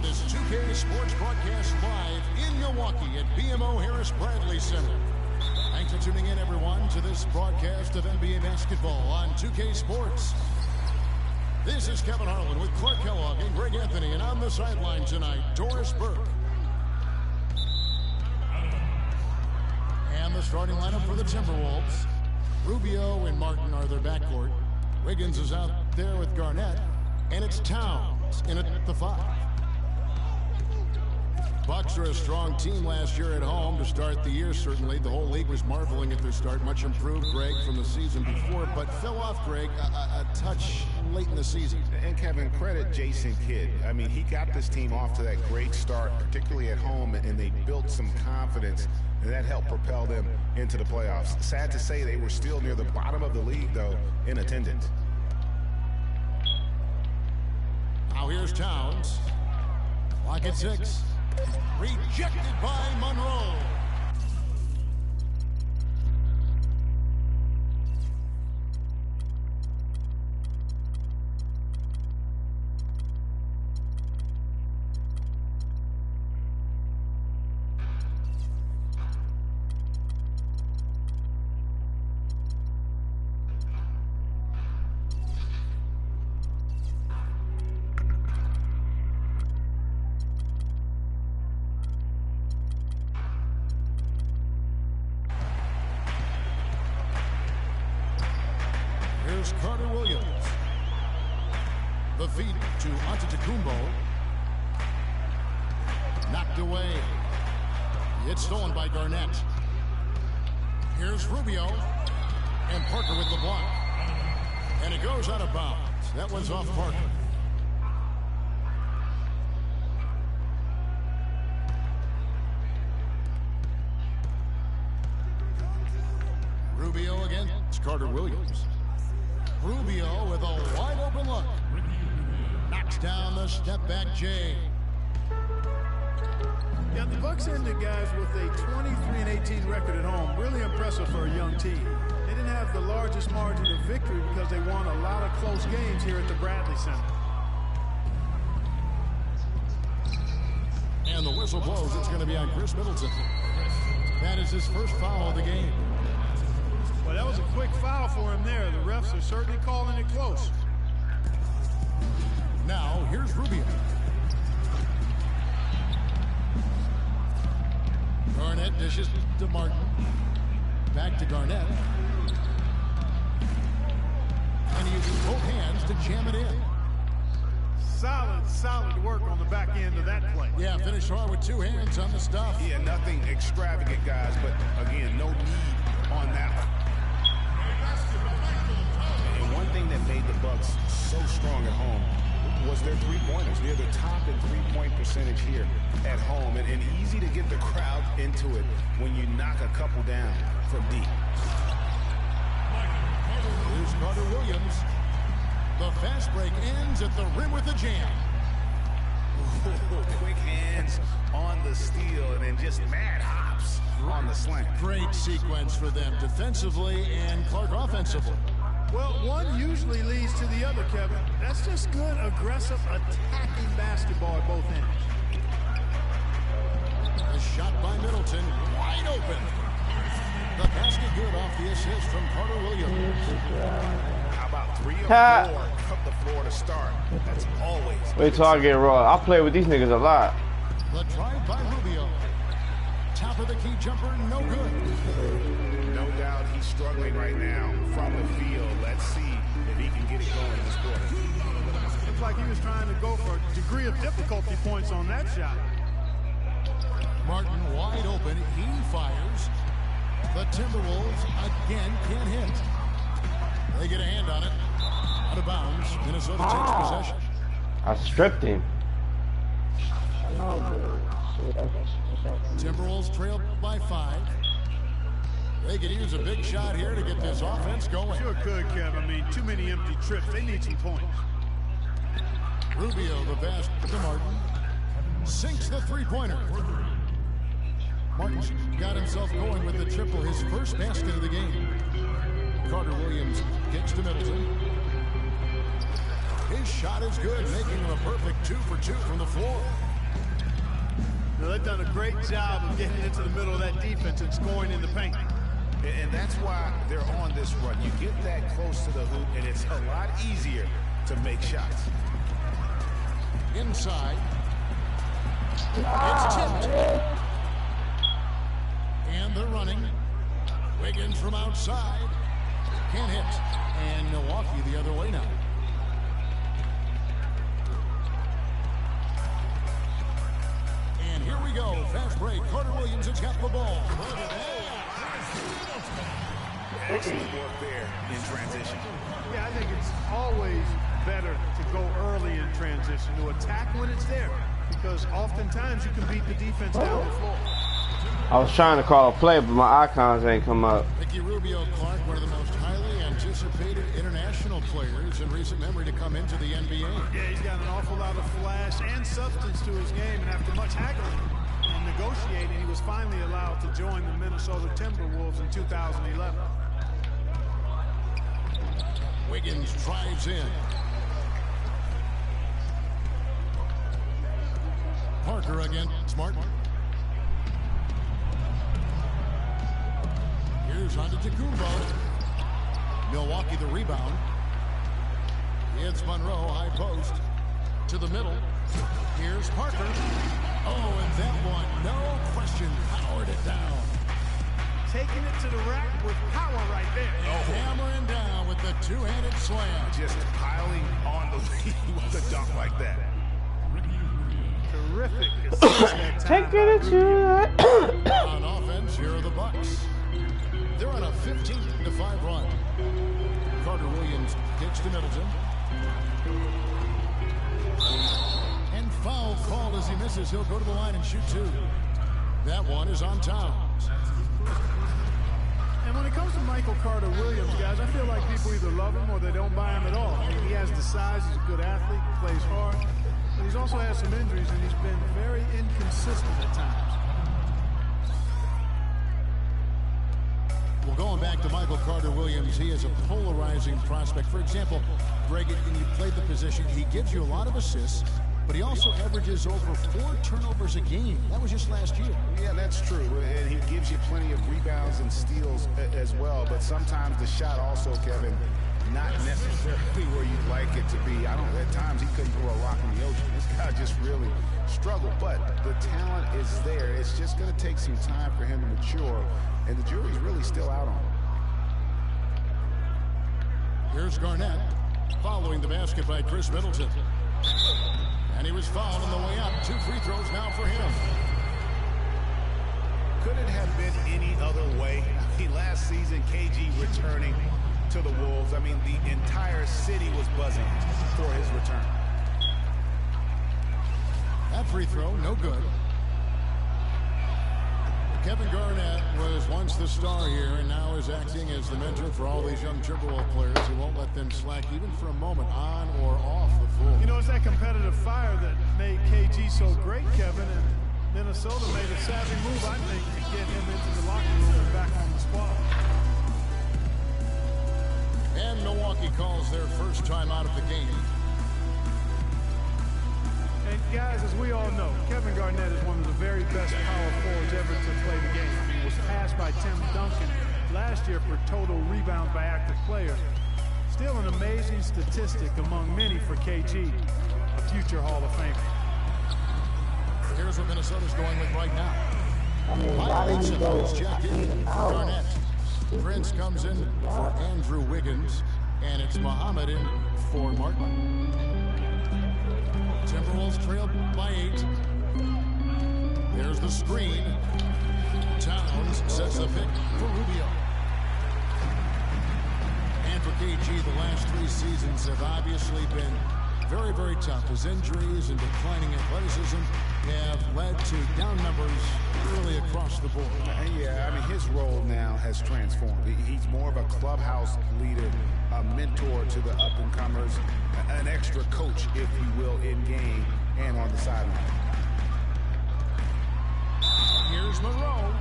to this 2K Sports Broadcast live in Milwaukee at BMO Harris Bradley Center. Thanks for tuning in, everyone, to this broadcast of NBA basketball on 2K Sports. This is Kevin Harlan with Clark Kellogg and Greg Anthony, and on the sideline tonight, Doris Burke. And the starting lineup for the Timberwolves. Rubio and Martin are their backcourt. Wiggins is out there with Garnett, and it's Towns in at the 5. Bucks are a strong team last year at home to start the year, certainly. The whole league was marveling at their start. Much improved, Greg, from the season before, but fell off, Greg, a touch late in the season. And, Kevin, credit Jason Kidd. I mean, he got this team off to that great start, particularly at home, and they built some confidence, and that helped propel them into the playoffs. Sad to say they were still near the bottom of the league, though, in attendance. Now here's Towns. Clock at 6. Rejected by Monroe. Carter Williams. The feed to Antetokounmpo. Knocked away. It's stolen by Garnett. Here's Rubio. And Parker with the block. And it goes out of bounds. That one's off Parker. Rubio against Carter Williams. Rubio with a wide open look. Knocks down the step back Jay. Yeah, the Bucks ended, guys, with a 23-18 record at home. Really impressive for a young team. They didn't have the largest margin of victory because they won a lot of close games here at the Bradley Center. And the whistle blows. It's going to be on Chris Middleton. That is his first foul of the game. Well, that was a quick foul for him there. The refs are certainly calling it close. Now, here's Rubio. Garnett dishes to Martin. Back to Garnett. And he uses both hands to jam it in. Solid work on the back end of that play. Yeah, finished hard with two hands on the stuff. Yeah, nothing extravagant, guys, but, again, no need on that one. And one thing that made the Bucks so strong at home was their three-pointers. They're the top in three-point percentage here at home, and easy to get the crowd into it when you knock a couple down from deep. Here's Carter Williams. The fast break ends at the rim with a jam. Quick hands on the steal, and then just mad hops on the slant. Great sequence for them defensively and Clark offensively. Well, one usually leads to the other, Kevin. That's just good, aggressive, attacking basketball at both ends. A shot by Middleton, wide open. The basket good off the assist from Carter Williams. How about 3 or 4 up the floor to start? That's always. Wait till I get raw. I play with these niggas a lot. The drive by Rubio. Top of the key jumper, no good. No doubt he's struggling right now from the field. Let's see if he can get it going this quarter. Looks like he was trying to go for a degree of difficulty points on that shot. Martin wide open. He fires. The Timberwolves again can't hit. They get a hand on it. Out of bounds. Minnesota takes possession. I stripped him. Timberwolves trail by 5. They could use a big shot here to get this offense going. Sure could, Kev. I mean, too many empty trips. They need some points. Rubio, the pass to Martin. Sinks the three-pointer. Martin's got himself going with the triple, his first basket of the game. Carter Williams gets to Middleton. His shot is good, making him a perfect 2 for 2 from the floor. Now, they've done a great job of getting into the middle of that defense and scoring in the paint. And that's why they're on this run. You get that close to the hoop, and it's a lot easier to make shots. Inside. It's tipped. And they're running. Wiggins from outside. Can't hit. And Milwaukee the other way now. And here we go. Fast break. Carter Williams has got the ball. Excellent work there in transition. Yeah, I think it's always better to go early in transition, to attack when it's there, because oftentimes you can beat the defense down the floor. I was trying to call a play, but my icons ain't come up. Ricky Rubio Clark, one of the most highly anticipated international players in recent memory to come into the NBA. Yeah, he's got an awful lot of flash and substance to his game, and after much haggling and negotiating, he was finally allowed to join the Minnesota Timberwolves in 2011. Wiggins drives in. Parker against Martin. Here's Antetokounmpo. Milwaukee the rebound. It's Monroe, high post. To the middle. Here's Parker. Oh, and that one, no question, powered it down. Taking it to the rack with power right there. Oh. Hammering down with the two-handed slam. Just piling on the lead with a dunk like that. Terrific assist that time. Taking it to On offense, here are the Bucks. They're on a 15-5 run. Carter Williams kicks to Middleton. And foul called as he misses. He'll go to the line and shoot two. That one is on Towns. And when it comes to Michael Carter Williams, guys, I feel like people either love him or they don't buy him at all. I mean, he has the size, he's a good athlete, plays hard, but he's also had some injuries, and he's been very inconsistent at times. Well, going back to Michael Carter Williams, he is a polarizing prospect. For example, Greg, when you played the position, he gives you a lot of assists, but he also averages over 4 turnovers a game. That was just last year. Yeah, that's true. And he gives you plenty of rebounds and steals as well. But sometimes the shot also, Kevin, not necessarily where you'd like it to be. At times he couldn't throw a rock in the ocean. This guy just really struggled. But the talent is there. It's just going to take some time for him to mature. And the jury's really still out on him. Here's Garnett following the basket by Chris Middleton. And he was fouled on the way up. 2 free throws now for him. Could it have been any other way? Last season, KG returning to the Wolves. I mean, the entire city was buzzing for his return. That free throw, no good. Kevin Garnett was once the star here and now is acting as the mentor for all these young Timberwolves players who won't let them slack even for a moment on or off the floor. You know, it's that competitive fire that made KG so great, Kevin, and Minnesota made a savvy move, I think, to get him into the locker room and back on the squad. And Milwaukee calls their first time out of the game. And guys, as we all know, Kevin Garnett is one of the very best power forwards ever to play the game. He was passed by Tim Duncan last year for total rebounds by active players. Still an amazing statistic among many for KG, a future Hall of Famer. Here's what Minnesota's going with right now. Michael is checked in for Garnett. Prince comes in for Andrew Wiggins, and it's Muhammad in for Martin. Timberwolves trail by 8. There's the screen. Towns sets the pick for Rubio. And for KG, the last 3 seasons have obviously been very, very tough. His injuries and declining athleticism have led to down numbers really across the board. Yeah, I mean, his role now has transformed. He's more of a clubhouse leader, a mentor to the up-and-comers, an extra coach, if you will, in game and on the sideline. Here's Monroe.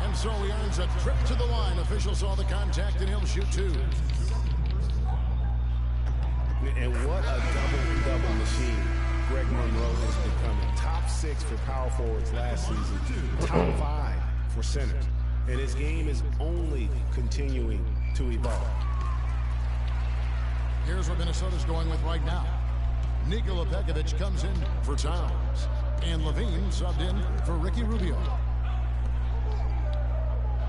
And so he earns a trip to the line. Officials saw the contact, and he'll shoot 2. And what a double-double machine Greg Monroe is becoming. Top top 6 for power forwards last season, top 5 for centers. And his game is only continuing to evolve. Here's what Minnesota's going with right now. Nikola Pekovic comes in for Towns. And Levine subbed in for Ricky Rubio.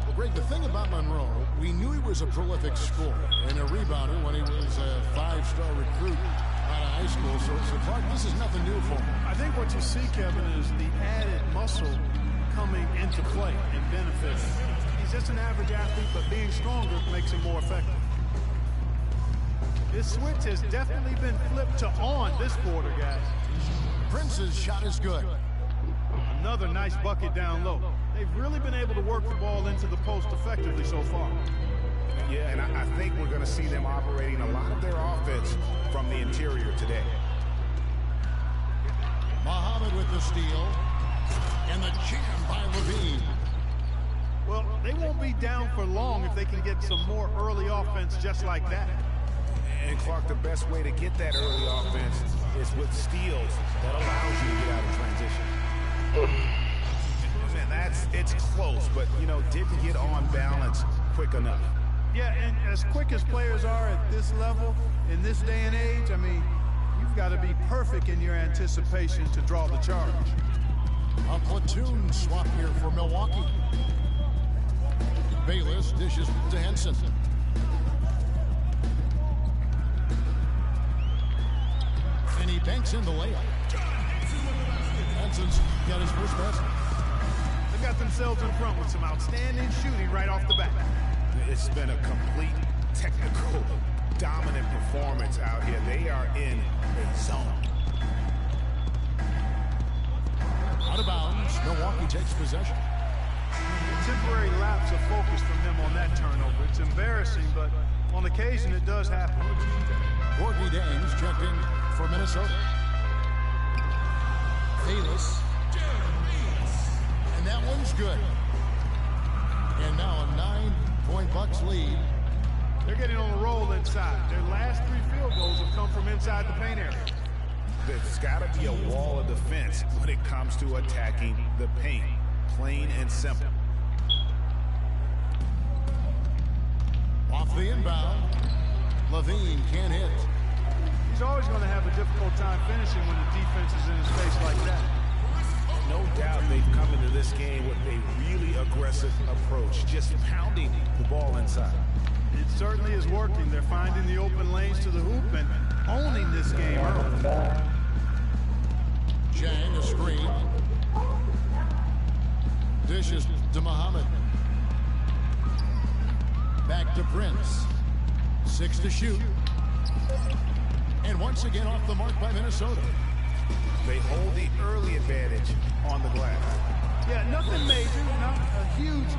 Well, Greg, the thing about Monroe, we knew he was a prolific scorer and a rebounder when he was a 5-star recruit out of high school. So Clark, this is nothing new for him. I think what you see, Kevin, is the added muscle coming into play and benefit. He's just an average athlete, but being stronger makes him more effective. This switch has definitely been flipped to on this quarter, guys. Prince's shot is good. Another nice bucket down low. They've really been able to work the ball into the post effectively so far. Yeah, and I think we're going to see them operating a lot of their offense from the interior today. Muhammad with the steal. And the jam by Levine. Well, they won't be down for long if they can get some more early offense just like that. And Clark, the best way to get that early offense is with steals that allows you to get out of transition. And it's close, but, you know, didn't get on balance quick enough. Yeah, and as quick as players are at this level, in this day and age, I mean, you've got to be perfect in your anticipation to draw the charge. A platoon swap here for Milwaukee. Bayless dishes to Henson. And he banks in the layup. Henson's got his first basket. They got themselves in front with some outstanding shooting right off the bat. It's been a complete technical, dominant performance out here. They are in a zone. Out of bounds, Milwaukee takes possession. A temporary lapse of focus from them on that turnover. It's embarrassing, but on occasion it does happen. Courtney Daines checked in for Minnesota. Bayless. And that one's good. And now a 9-point Bucks lead. They're getting on a roll inside. Their last 3 field goals have come from inside the paint area. There's got to be a wall of defense when it comes to attacking the paint. Plain and simple. Off the inbound. Levine can't hit. He's always going to have a difficult time finishing when the defense is in his face like that. No doubt they've come into this game with a really aggressive approach, just pounding the ball inside. It certainly is working. They're finding the open lanes to the hoop and owning this game early. Chang, a screen. Dishes to Muhammad. Back to Prince. 6 to shoot. And once again off the mark by Minnesota. They hold the early advantage on the glass. Yeah, nothing major, not a huge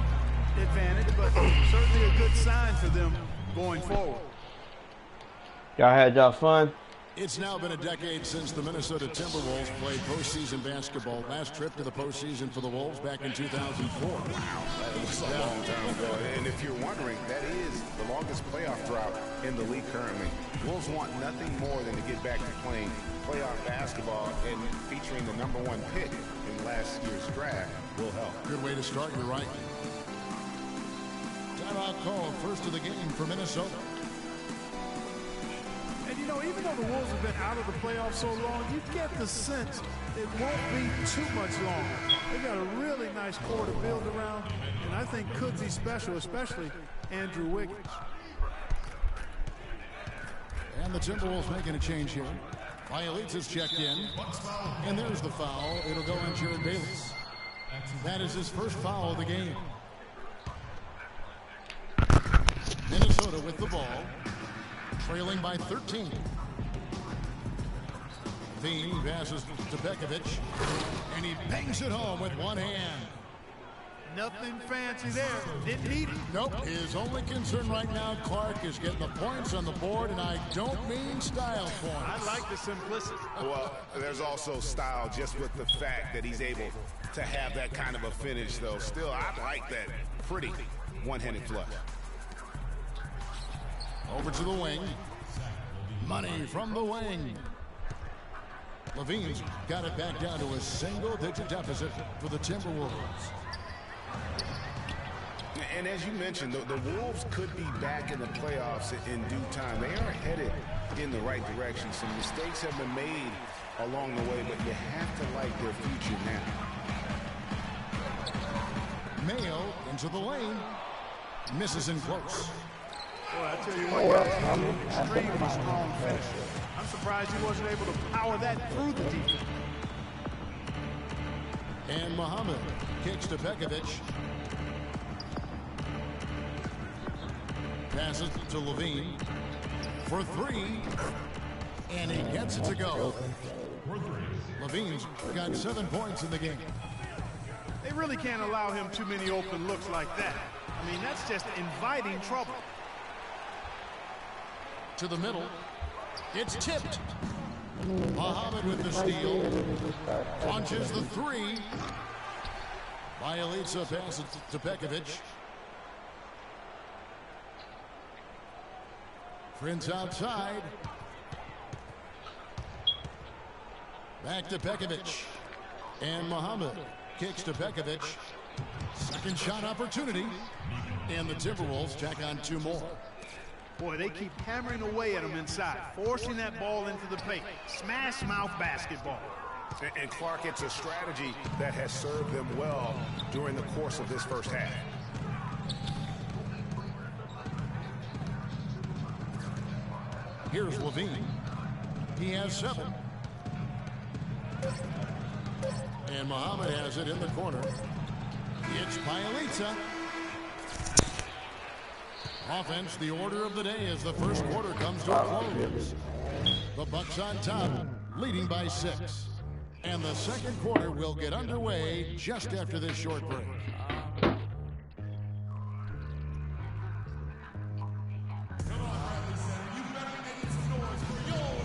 advantage, but certainly a good sign for them going forward. Y'all had y'all fun? It's now been a decade since the Minnesota Timberwolves played postseason basketball. Last trip to the postseason for the Wolves back in 2004. Wow, that was a long time ago. And if you're wondering, that is the longest playoff drought in the league currently. Wolves want nothing more than to get back to playing playoff basketball, and featuring the #1 pick in last year's draft will help. Good way to start, you're right. Timeout called, first of the game for Minnesota. And you know, even though the Wolves have been out of the playoffs so long, you get the sense it won't be too much longer. They got a really nice core to build around, and I think could be special, especially Andrew Wiggins. And the Timberwolves making a change here. Bielitz is checked in, and there's the foul. It'll go on Jared Bayless. That is his first foul of the game. Minnesota with the ball, trailing by 13. Levine passes to Pekovic, and he bangs it home with one hand. Nothing fancy there. Didn't need it. Nope. His only concern right now, Clark, is getting the points on the board, and I don't mean style points. I like the simplicity. Well, there's also style just with the fact that he's able to have that kind of a finish, though. Still, I like that pretty one-handed flush. Over to the wing. Money from the wing. Levine's got it back down to a single-digit deficit for the Timberwolves. And as you mentioned, the Wolves could be back in the playoffs in due time. They are headed in the right direction. Some mistakes have been made along the way, but you have to like their future now. Mayo into the lane. Misses in close. Boy, I tell you what, that's an extremely strong finish. I'm surprised he wasn't able to power that through the defense. And Muhammad kicks to Pekovic. Passes to Levine for three. And he gets it to go. Levine's got 7 points in the game. They really can't allow him too many open looks like that. I mean, that's just inviting trouble. To the middle. It's tipped. Muhammad with the steal. Punches the three. Bjelica passes to Pekovic. Prince outside. Back to Pekovic. And Muhammad kicks to Pekovic. Second shot opportunity. And the Timberwolves tack on 2 more. Boy, they keep hammering away at him inside, forcing that ball into the paint. Smash mouth basketball. And Clark, it's a strategy that has served them well during the course of this first half. Here's Levine. He has 7. And Muhammad has it in the corner. It's Bjelica. Offense, the order of the day as the first quarter comes to a close. The Bucks on top, leading by 6. And the second quarter will get underway just after this short break.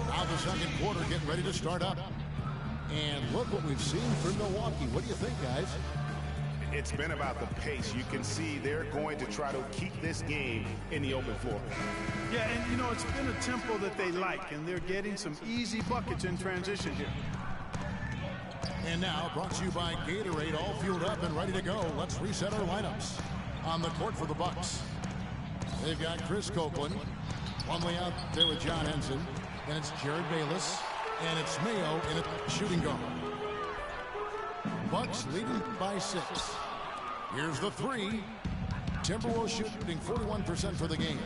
Now the second quarter getting ready to start up. And look what we've seen from Milwaukee. What do you think, guys? It's been about the pace. You can see they're going to try to keep this game in the open floor. Yeah, and you know, it's been a tempo that they like, and they're getting some easy buckets in transition here. And now, brought to you by Gatorade, all fueled up and ready to go. Let's reset our lineups. On the court for the Bucks, they've got Chris Copeland. One way out there with John Henson. Then it's Jared Bayless. And it's Mayo in a shooting guard. Bucks leading by 6. Here's the 3. Timberwolves shooting 41% for the game.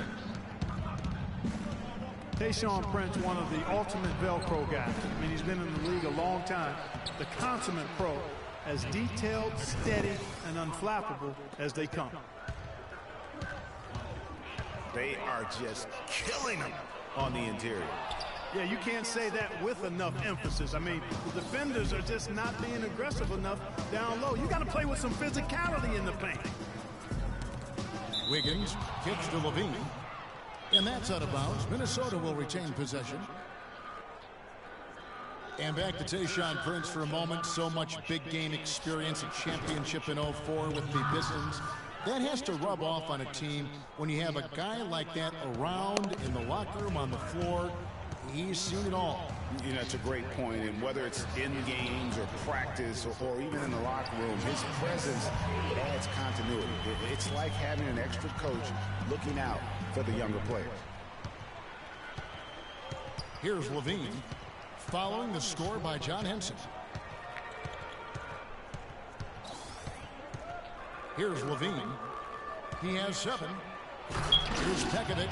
Tayshaun Prince, one of the ultimate Velcro guys. I mean, he's been in the league a long time. The consummate pro, as detailed, steady, and unflappable as they come. They are just killing them on the interior. Yeah, you can't say that with enough emphasis. I mean, the defenders are just not being aggressive enough down low. You got to play with some physicality in the paint. Wiggins kicks to Levine. And that's out of bounds. Minnesota will retain possession. And back to Tayshaun Prince for a moment. So much big game experience, a championship in 04 with the Pistons. That has to rub off on a team when you have a guy like that around in the locker room, on the floor. He's seen it all. You know, it's a great point. And whether it's in games or practice or even in the locker room, his presence adds continuity. It's like having an extra coach looking out for the younger players. Here's Levine, following the score by John Henson. Here's Levine. He has 7. Here's Pekovic.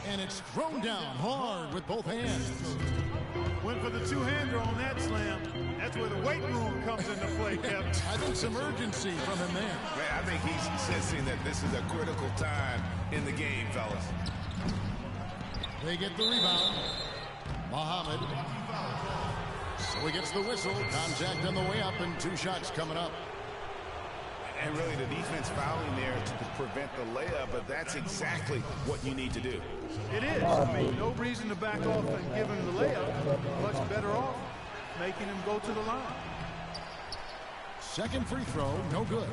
And it's thrown down hard with both hands. Went for the two-hander on that slam. That's where the weight room comes into play, Kevin. I think some urgency from him there. Man, I think he's sensing that this is a critical time in the game, fellas. They get the rebound. Muhammad. So he gets the whistle. Contact on the way up and 2 shots coming up. And really the defense fouling there to prevent the layup, but that's exactly what you need to do. It is. I mean, no reason to back off and give him the layup. Much better off making him go to the line. Second free throw, no good.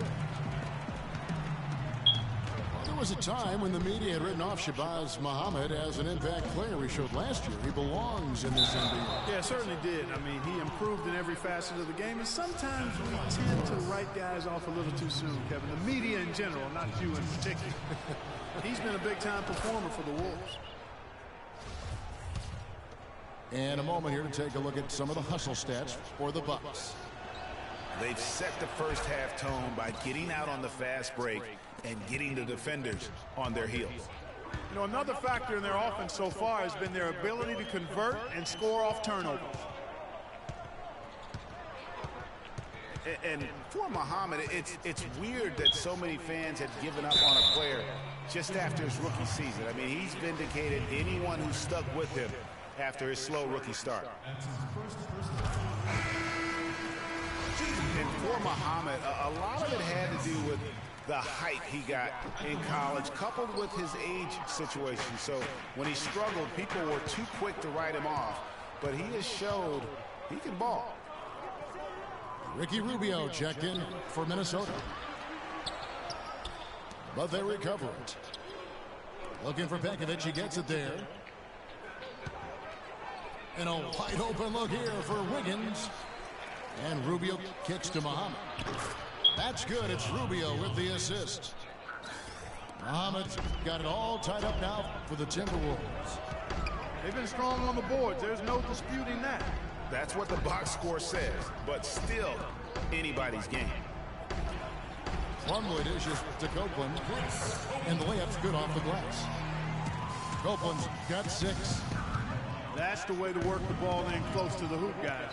was a time when the media had written off Shabazz Muhammad as an impact player we showed last year. He belongs in this NBA. Yeah, certainly did. I mean, he improved in every facet of the game, and sometimes we tend to write guys off a little too soon, Kevin. The media in general, not you in particular. He's been a big-time performer for the Wolves. And a moment here to take a look at some of the hustle stats for the Bucks. They've set the first half tone by getting out on the fast break and getting the defenders on their heels. You know, another factor in their offense so far has been their ability to convert and score off turnovers. And for Muhammad, it's weird that so many fans have given up on a player just after his rookie season. I mean, he's vindicated anyone who stuck with him after his slow rookie start. And for Muhammad, a lot of it had to do with the hype he got in college, coupled with his age situation. So when he struggled, people were too quick to write him off. But he has showed he can ball. Ricky Rubio checked in for Minnesota. But they recover it. Looking for Pekovic. He gets it there. And a wide open look here for Wiggins. And Rubio kicks to Muhammad. That's good. It's Rubio with the assist. Muhammad's got it all tied up now for the Timberwolves. They've been strong on the boards. There's no disputing that. That's what the box score says, but still anybody's game. Plumlee dishes to Copeland, and the layup's good off the glass. Copeland's got 6. That's the way to work the ball in close to the hoop, guys.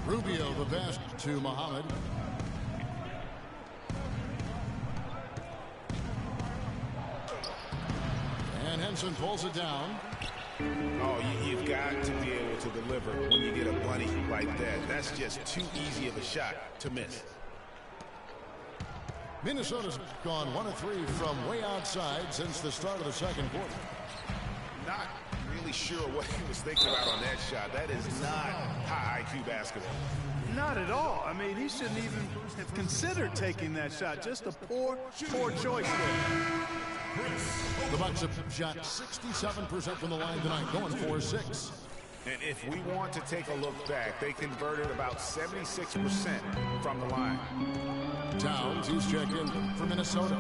Rubio the best to Muhammad. And Henson pulls it down. Oh, you've got to be able to deliver when you get a bunny like that. That's just too easy of a shot to miss. Minnesota's gone 1 of 3 from way outside since the start of the second quarter. Not really sure what he was thinking about on that shot. That is not high IQ basketball. Not at all. I mean, he shouldn't even have considered taking that shot. Just a poor choice there. The Bucks have shot 67% from the line tonight, going 4-6. And if we want to take a look back, they converted about 76% from the line. Towns, he's checked in for Minnesota.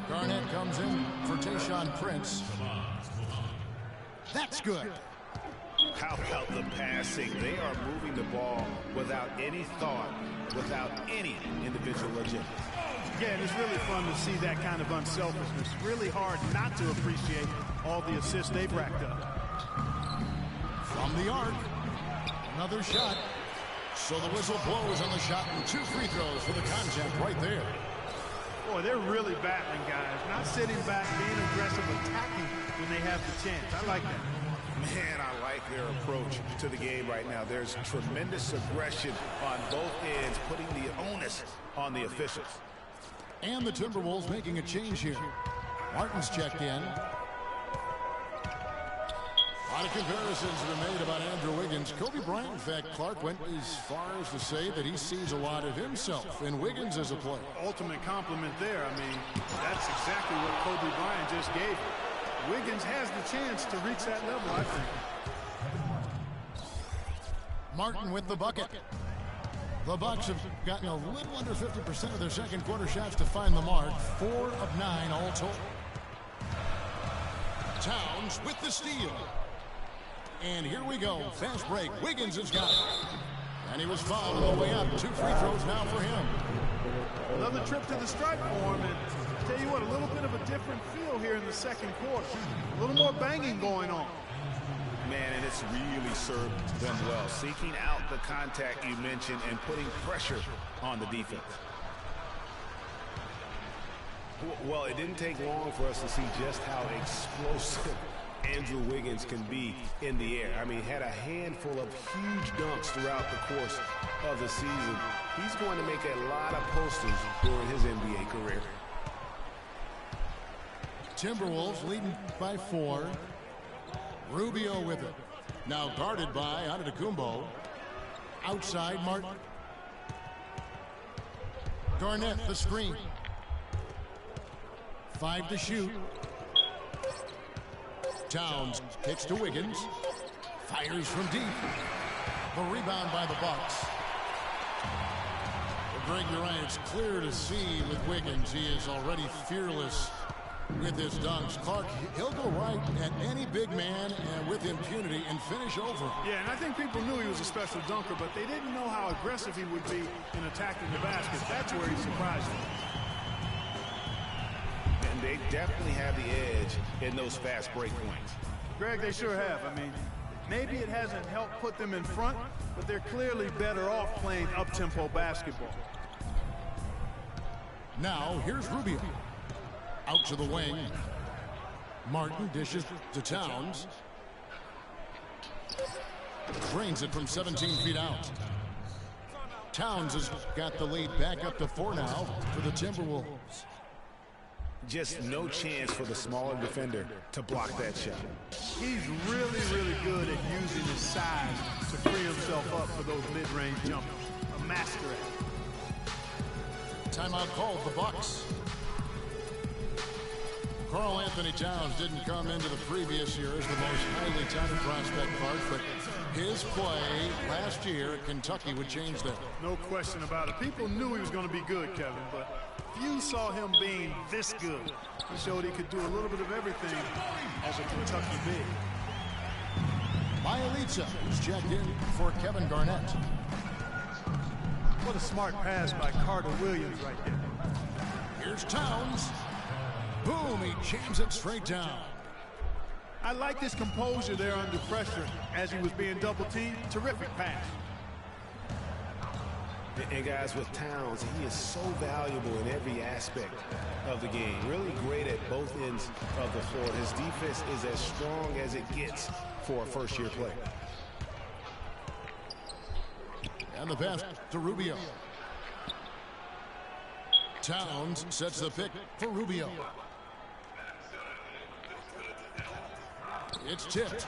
Garnett comes in for Tayshaun Prince. That's good. How about the passing? They are moving the ball without any thought, without any individual agenda. Yeah, and it's really fun to see that kind of unselfishness. Really hard not to appreciate all the assists they've racked up. From the arc, another shot. So the whistle blows on the shot and 2 free throws for the contact right there. Boy, they're really battling, guys. Not sitting back, being aggressive, attacking when they have the chance. I like that. Man, I like their approach to the game right now. There's tremendous aggression on both ends, putting the onus on the officials. And the Timberwolves making a change here. Martin's checked in. A lot of comparisons have been made about Andrew Wiggins. Kobe Bryant, in fact, Clark went as far as to say that he sees a lot of himself in Wiggins as a player. Ultimate compliment there. I mean, that's exactly what Kobe Bryant just gave him. Wiggins has the chance to reach that level, I think. Martin with the bucket. The Bucks have gotten a little under 50% of their second quarter shots to find the mark. 4 of 9 all told. Towns with the steal. And here we go. Fast break. Wiggins has got it. And he was fouled on the way up. 2 free throws now for him. Another trip to the stripe for him. And I tell you what, a little bit of a different feel here in the second quarter. A little more banging going on. Man, and it's really served them well. Seeking out the contact you mentioned and putting pressure on the defense. Well, it didn't take long for us to see just how explosive Andrew Wiggins can be in the air. I mean, he had a handful of huge dunks throughout the course of the season. He's going to make a lot of posters during his NBA career. Timberwolves leading by 4. Rubio with it. Now guarded by Antetokounmpo. Outside Martin. Garnett, the screen. 5 to shoot. Towns kicks to Wiggins. Fires from deep. The rebound by the Bucks. Well, Greg, you're right. It's clear to see with Wiggins. He is already fearless with his dunks. Clark, he'll go right at any big man and with impunity and finish over. Yeah, and I think people knew he was a special dunker, but they didn't know how aggressive he would be in attacking the basket. That's where he surprised them. And they definitely have the edge in those fast break points. Greg, they sure have. I mean, maybe it hasn't helped put them in front, but they're clearly better off playing up-tempo basketball. Now, here's Rubio. Out to the wing. Martin dishes to Towns. Drains it from 17 feet out. Towns has got the lead back up to 4 now for the Timberwolves. Just no chance for the smaller defender to block that shot. He's really, really good at using his size to free himself up for those mid-range jumpers. A master at it. Timeout called the Bucks. Karl Anthony Towns didn't come into the previous year as the most highly touted prospect, Clark, but his play last year at Kentucky would change that. No question about it. People knew he was going to be good, Kevin, but few saw him being this good. He showed he could do a little bit of everything as a Kentucky big. Bielitsa is checked in for Kevin Garnett. What a smart pass by Carter Williams right there. Here's Towns. Boom, he jams it straight down. I like his composure there under pressure as he was being double-teamed. Terrific pass. And guys, with Towns, he is so valuable in every aspect of the game. Really great at both ends of the floor. His defense is as strong as it gets for a first-year player. And the pass to Rubio. Towns sets the pick for Rubio. It's tipped.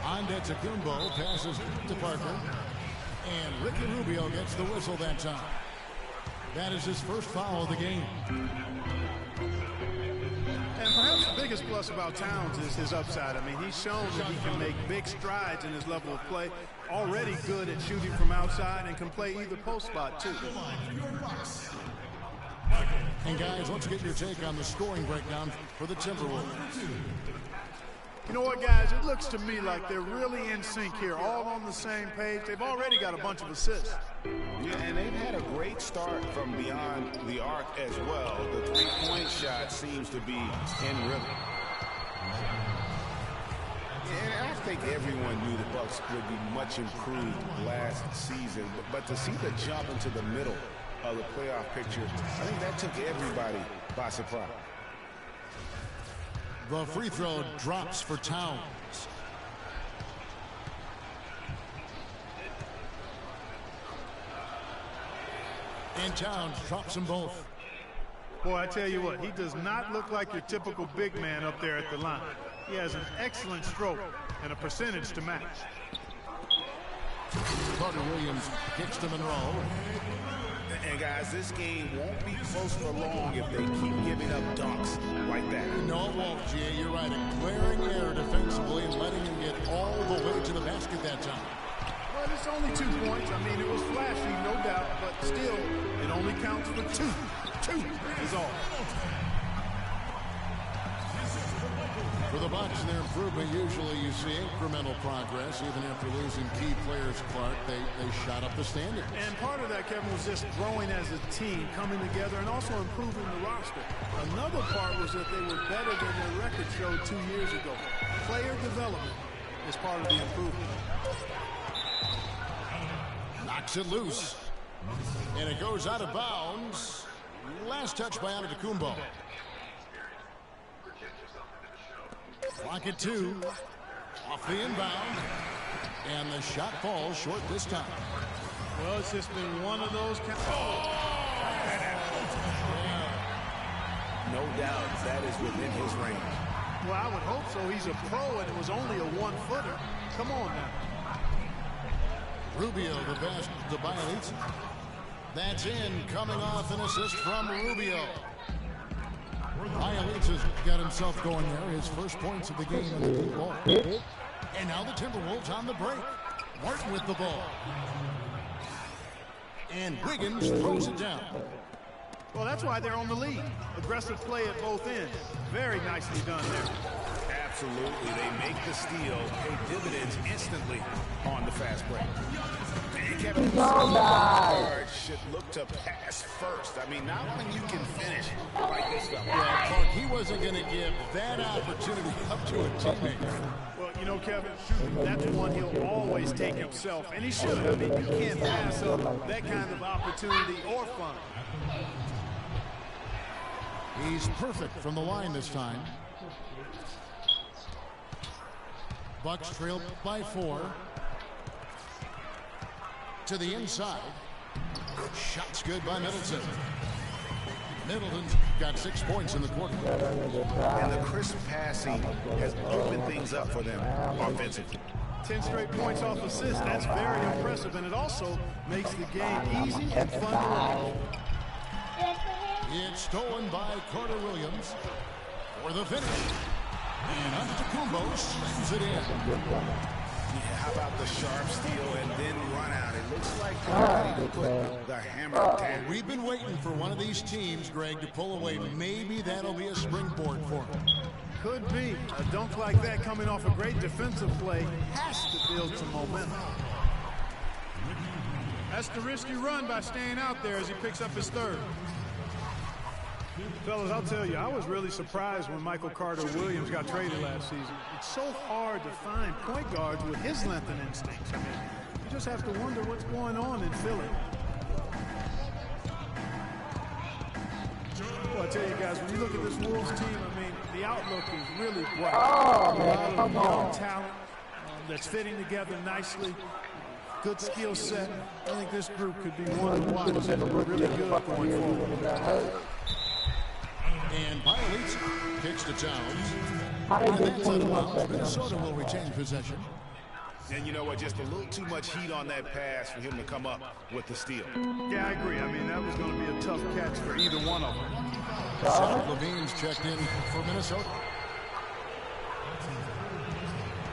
Antetokounmpo passes to Parker. And Ricky Rubio gets the whistle that time. That is his first foul of the game. And perhaps the biggest plus about Towns is his upside. I mean, he's shown that he can make big strides in his level of play. Already good at shooting from outside and can play either post spot, too. And guys, let's get your take on the scoring breakdown for the Timberwolves. You know what, guys? It looks to me like they're really in sync here, all on the same page. They've already got a bunch of assists. Yeah, and they've had a great start from beyond the arc as well. The three-point shot seems to be in rhythm. And I think everyone knew the Bucks would be much improved last season, but to see the jump into the middle of the playoff picture, I think that took everybody by surprise. The free throw drops for Towns. And Towns drops them both. Boy, I tell you what, he does not look like your typical big man up there at the line. He has an excellent stroke and a percentage to match. Carter Williams kicks to Monroe. And guys, this game won't be close for long if they keep giving up dunks like that. No, it won't, G.A. You're right. A glaring error defensively and letting him get all the way to the basket that time. Well, it's only 2 points. I mean, it was flashy, no doubt, but still, it only counts for 2. 2 is all. For the Bucks, their improvement, usually you see incremental progress. Even after losing key players, Clark, they shot up the standings. And part of that, Kevin, was just growing as a team, coming together, and also improving the roster. Another part was that they were better than their record showed 2 years ago. Player development is part of the improvement. Knocks it loose. And it goes out of bounds. Last touch by Antetokounmpo. Clock at 2. Off the inbound. And the shot falls short this time. Well, it's just been one of those. No doubt that is within his range. Well, I would hope so. He's a pro, and it was only a 1-footer. Come on now. Rubio, the pass to Bielitsa. That's in, coming off an assist from Rubio. Bielitsa's got himself going there. His first points of the game in the deep ball. And now the Timberwolves on the break. Martin with the ball. And Wiggins throws it down. Well, that's why they're on the lead. Aggressive play at both ends. Very nicely done there. Absolutely. They make the steal, pay dividends instantly on the fast break. And Kevin guard should look to pass first. I mean, not when you can finish like this stuff. Yeah, Clark, he wasn't going to give that opportunity up to a teammate. Well, you know, Kevin, that's one he'll always take himself, and he should. I mean, you can't pass up that kind of opportunity or fun. He's perfect from the line this time. Bucks trail by 4. To the inside. Shot's good by Middleton. Middleton's got 6 points in the quarter. And the crisp passing has opened things up for them offensively. 10 straight points off assists. That's very impressive, and it also makes the game easy and fun to watch. It's stolen by Carter Williams for the finish. And Antetokounmpo slams it in. Yeah, how about the sharp steal and then run out? It looks like they're ready to put the hammer down. We've been waiting for one of these teams, Greg, to pull away. Maybe that'll be a springboard for them. Could be. A dunk like that coming off a great defensive play has to build some momentum. That's the risky run by staying out there as he picks up his third. Fellas, I'll tell you, I was really surprised when Michael Carter Williams got traded last season. It's so hard to find point guards with his length and instincts. I mean, you just have to wonder what's going on in Philly. Well, I tell you guys, when you look at this Wolves team, I mean, the outlook is really bright. A lot of young talent that's fitting together nicely. Good skill set. I think this group could be one to watch and really good going forward. And Bielitsa kicks to Towns. And that's out of bounds. Minnesota will retain possession. And you know what? Just a little too much heat on that pass for him to come up with the steal. Yeah, I agree. I mean, that was going to be a tough catch for either one of them. Zach LaVine's checked in for Minnesota.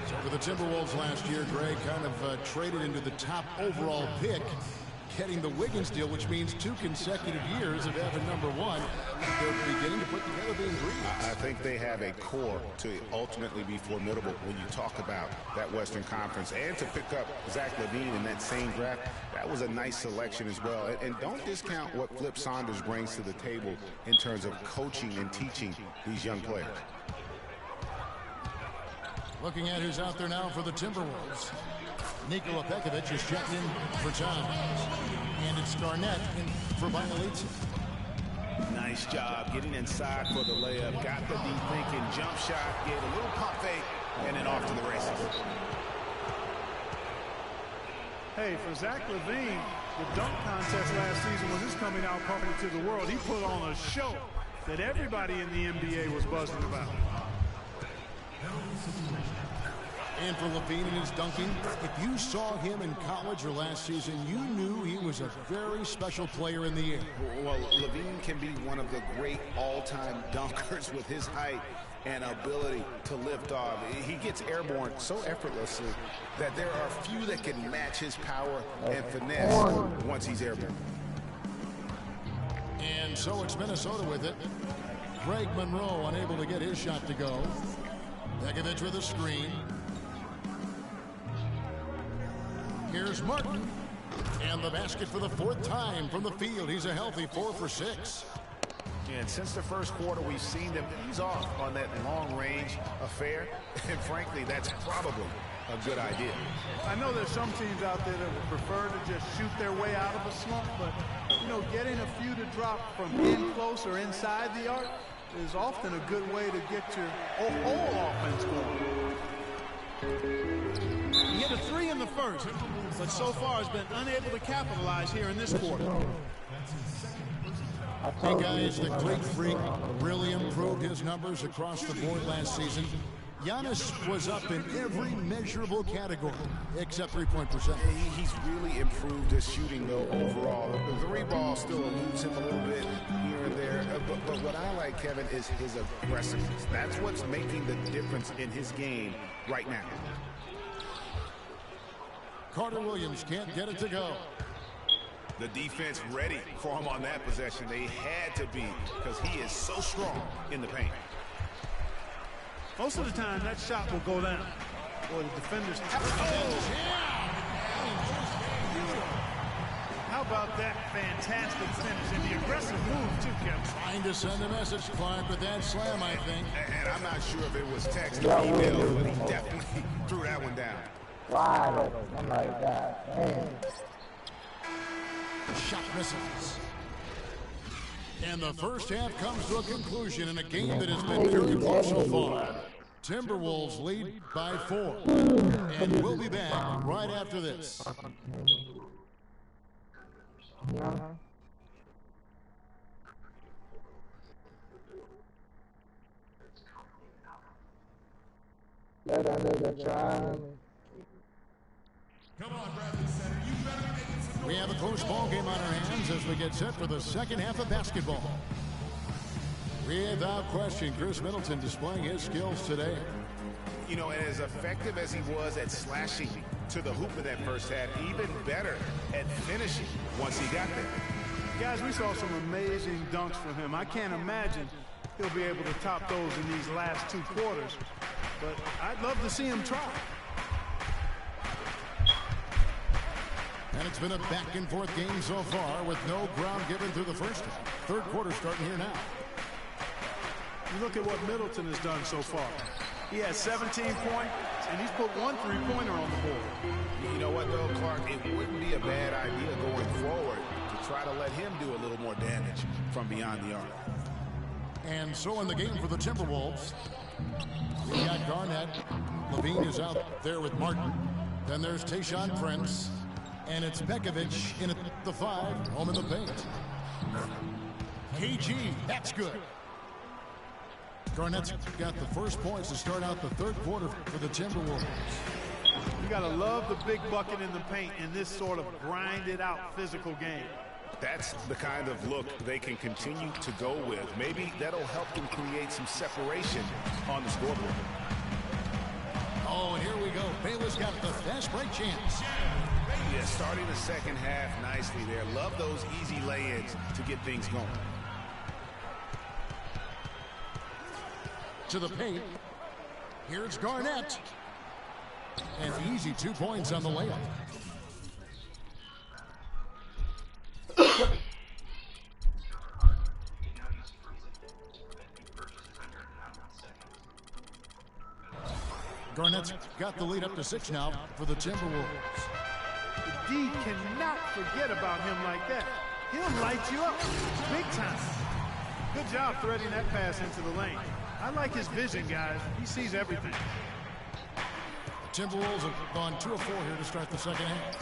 So for the Timberwolves last year, Greg kind of traded into the top overall pick, getting the Wiggins deal, which means 2 consecutive years of having #1. They're beginning to put together the ingredients. I think they have a core to ultimately be formidable when you talk about that Western Conference. And to pick up Zach LaVine in that same draft, that was a nice selection as well. And don't discount what Flip Saunders brings to the table in terms of coaching and teaching these young players. Looking at who's out there now for the Timberwolves. Nikola Pekovic is checked in for Towns. And it's Garnett in for Bielitsa. Nice job getting inside for the layup. Got the deep thinking jump shot, gave a little pump fake, and then off to the races. Hey, for Zach LaVine, the dunk contest last season was his coming out party to the world. He put on a show that everybody in the NBA was buzzing about. And for LaVine and his dunking, if you saw him in college or last season, you knew he was a very special player in the air. Well, LaVine can be one of the great all-time dunkers with his height and ability to lift off. He gets airborne so effortlessly that there are few that can match his power and finesse once he's airborne. And so it's Minnesota with it. Greg Monroe unable to get his shot to go. Pekovic with a screen. Here's Martin. And the basket for the 4th time from the field. He's a healthy 4 for 6. And since the first quarter, we've seen them ease off on that long-range affair. And frankly, that's probably a good idea. I know there's some teams out there that would prefer to just shoot their way out of a slump, but, you know, getting a few to drop from in close or inside the arc is often a good way to get your whole offense going. He hit a 3 in the first, but so far has been unable to capitalize here in this quarter. Hey guys, the Greek Freak really improved his numbers across the board last season. Giannis was up in every measurable category except three-point percentage. He's really improved his shooting, though, overall. The three ball still eludes him a little bit here and there. But what I like, Kevin, is his aggressiveness. That's what's making the difference in his game right now. Carter Williams can't get it to go. The defense ready for him on that possession. They had to be, because he is so strong in the paint. Most of the time, that shot will go down. Or the defenders. How about that fantastic finish and the aggressive move, too, Kevin? Trying to send a message, Clark, with that slam, I think. And I'm not sure if it was text or email, but he definitely threw that one down. Wow, I'm like that. Shot misses. And the first half comes to a conclusion in a game that has been very close so far. Timberwolves lead by 4. And we'll be back right after this. Come on, Bradley Center. You better make it some noise. We have a close ball game on our hands as we get set for the second half of basketball. Without question, Chris Middleton displaying his skills today. You know, and as effective as he was at slashing to the hoop in that first half, even better at finishing once he got there. Guys, we saw some amazing dunks from him. I can't imagine he'll be able to top those in these last 2 quarters. But I'd love to see him try. And it's been a back-and-forth game so far with no ground given through the first half. Third quarter starting here now. You look at what Middleton has done so far. He has 17 points, and he's put 1 3-pointer on the board. You know what, though, Clark? It wouldn't be a bad idea going forward to try to let him do a little more damage from beyond the arc. And so in the game for the Timberwolves, we got Garnett. Levine is out there with Martin. Then there's Tayshaun Prince. And it's Bekovic in at the 5, home in the paint. KG, that's good. Garnett's got the first points to start out the third quarter for the Timberwolves. You got to love the big bucket in the paint in this sort of grinded-out physical game. That's the kind of look they can continue to go with. Maybe that'll help them create some separation on the scoreboard. Oh, and here we go. Bayless got the fast break chance. Yeah, starting the second half nicely there. Love those easy lay-ins to get things going. To the paint. Here's Garnett. An easy 2 points on the layup. Garnett's got the lead up to 6 now for the Timberwolves. The D cannot forget about him like that. He'll light you up big time. Good job threading that pass into the lane. I like his vision, guys. He sees everything. The Timberwolves have gone 2 of 4 here to start the second half.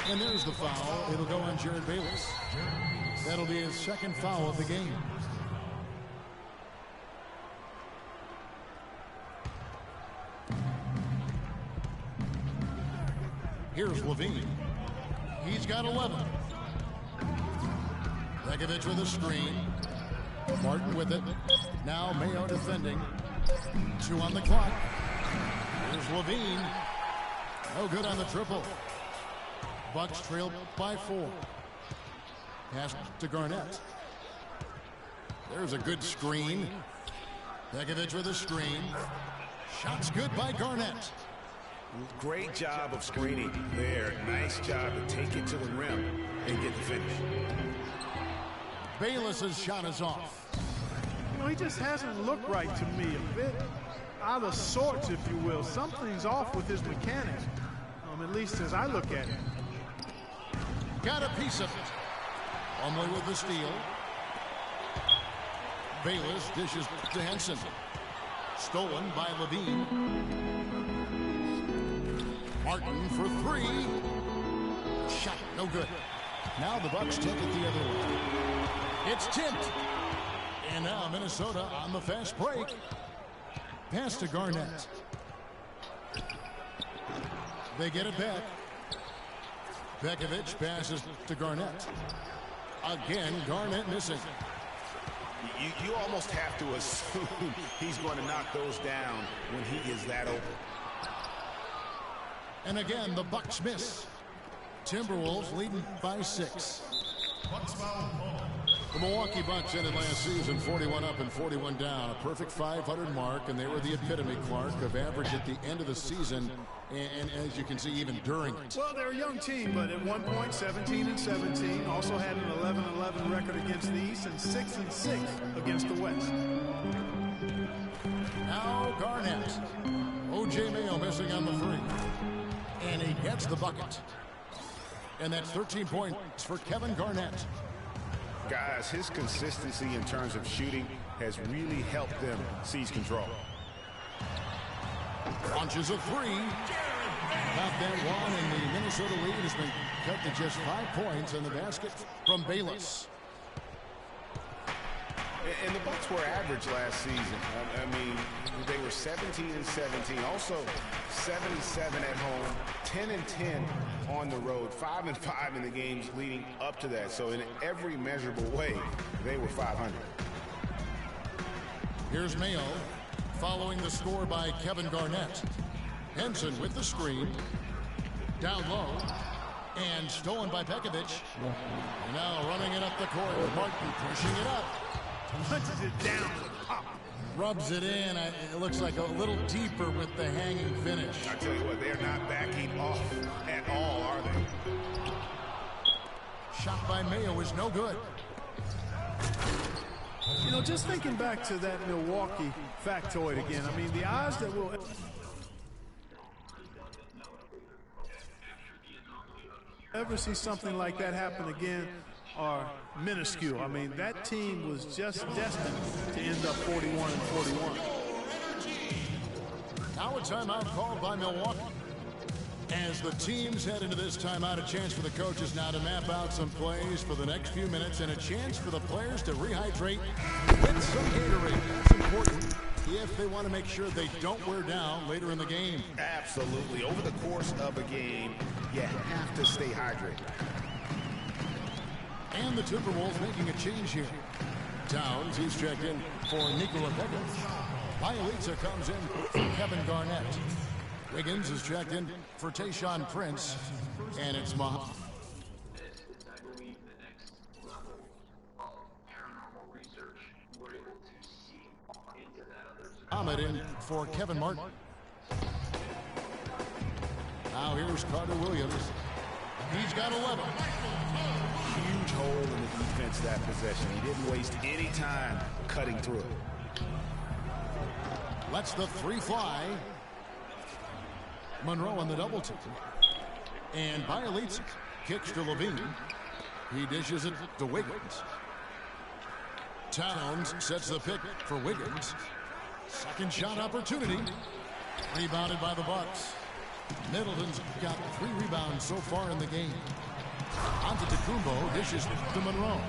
And there's the foul. It'll go on Jared Bayless. That'll be his second foul of the game. Here's Levine. He's got 11. Bekovic with a screen. Martin with it. Now Mayo defending. 2 on the clock. Here's Levine. No good on the triple. Bucks trail by 4. Pass to Garnett. There's a good screen. Bekovic with a screen. Shot's good by Garnett. Great job of screening there. Nice job to take it to the rim and get the finish. Bayless's shot is off. You know, he just hasn't looked right to me. A bit out of sorts, if you will. Something's off with his mechanics, at least as I look at it. Got a piece of it. Plumlee with the steal. Bayless dishes to Henson. Stolen by Levine. Martin for 3. Shot no good. Now the Bucks take it the other way. It's tipped. And now Minnesota on the fast break. Pass to Garnett. They get it back. Bekovic passes to Garnett. Again, Garnett missing. You almost have to assume he's going to knock those down when he is that open. And again, the Bucks miss. Timberwolves leading by 6. The Milwaukee Bucks ended last season 41 up and 41 down, a perfect 500 mark, and they were the epitome, Clark, of average at the end of the season, and as you can see, even during it. Well, they're a young team, but at one point, 17-17, also had an 11-11 record against the East and 6-6 against the West. Now Garnett. O.J. Mayo missing on the 3. And he gets the bucket. And that's 13 points for Kevin Garnett. Guys, his consistency in terms of shooting has really helped them seize control. Launches a 3. Got that one, and the Minnesota lead has been cut to just 5 points in the basket from Bayless. And the Bucks were average last season. I mean, they were 17-17, also 77 at home, 10-10 on the road, 5-5 in the games leading up to that. So in every measurable way, they were 500. Here's Mayo following the score by Kevin Garnett. Henson with the screen. Down low. And stolen by Bekovic. And now running it up the court. Martin pushing it up. Punches it down. Rubs it in. It looks like a little deeper with the hanging finish. I tell you what, they're not backing off at all, are they? Shot by Mayo is no good. You know, just thinking back to that Milwaukee factoid again, I mean, the odds that we'll ever see something like that happen again are minuscule. I mean, that team was just destined to end up 41-41. Now a timeout called by Milwaukee. As the teams head into this timeout, a chance for the coaches now to map out some plays for the next few minutes and a chance for the players to rehydrate with some Gatorade. That's important if they want to make sure they don't wear down later in the game. Absolutely. Over the course of a game, you have to stay hydrated. And the Timberwolves making a change here. Towns, he's checked in for Nikola Bekovic. Bielitsa comes in for Kevin Garnett. Wiggins is checked in for Tayshaun Prince. And it's Muhammad. Ahmed in for Kevin Martin. Now here's Carter Williams. He's got 11. Huge hole in the defense that possession. He didn't waste any time cutting through it. Lets the 3 fly. Monroe on the double team. And Bielitsa kicks to Levine. He dishes it to Wiggins. Towns sets the pick for Wiggins. Second shot opportunity. Rebounded by the Bucks. Middleton's got 3 rebounds so far in the game. Onto Tecumbo, dishes to Monroe.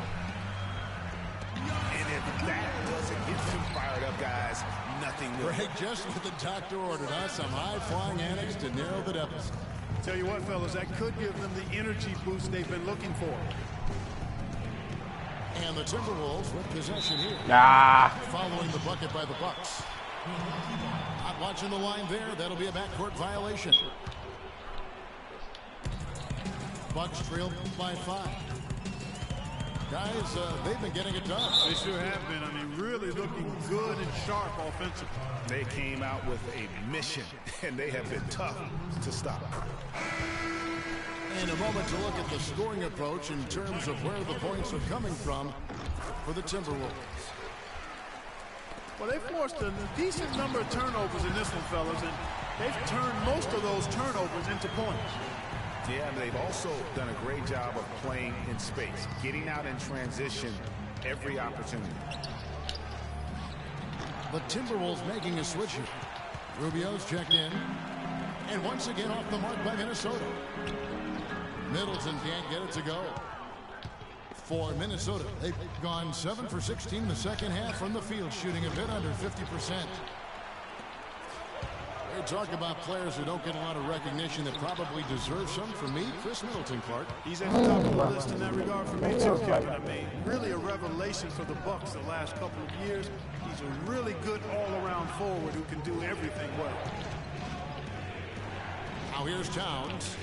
And if that doesn't get them fired up, guys, nothing will. Greg, just what the doctor ordered, huh? Some high-flying annex to narrow the deficit. Tell you what, fellas, that could give them the energy boost they've been looking for. And the Timberwolves with possession here. Following the bucket by the Bucks. Not watching the line there. That'll be a backcourt violation. Bucks trail by 5. Guys, they've been getting it done. They sure have been. I mean, really looking good and sharp offensively. They came out with a mission, and they have been tough to stop. And a moment to look at the scoring approach in terms of where the points are coming from for the Timberwolves. Well, they forced a decent number of turnovers in this one, fellas, and they've turned most of those turnovers into points. Yeah, and they've also done a great job of playing in space, getting out in transition every opportunity. The Timberwolves making a switch here. Rubio's checked in. And once again off the mark by Minnesota. Middleton can't get it to go. for Minnesota. They've gone 7 for 16 in the second half from the field, shooting a bit under 50%. We talk about players who don't get a lot of recognition that probably deserve some. For me, Chris Middleton, Clark. He's at the top of the list in that regard for me too, Kevin. I mean, really a revelation for the Bucks the last couple of years. He's a really good all-around forward who can do everything well. Now here's Towns.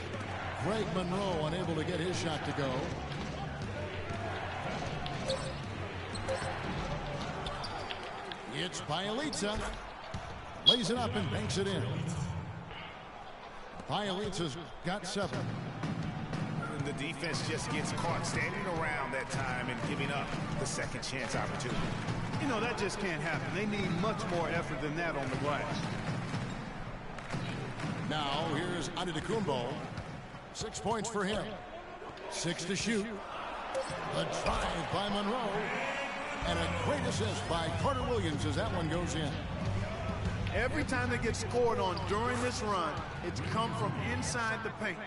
Greg Monroe unable to get his shot to go. It's Bielitsa. Lays it up and banks it in. Bielitsa's got 7. And the defense just gets caught standing around that time and giving up the second chance opportunity. You know, that just can't happen. They need much more effort than that on the glass. Now here's Antetokounmpo. 6 points for him. 6 to shoot. A drive by Monroe. And a great assist by Carter Williams as that one goes in. Every time they get scored on during this run, it's come from inside the paint.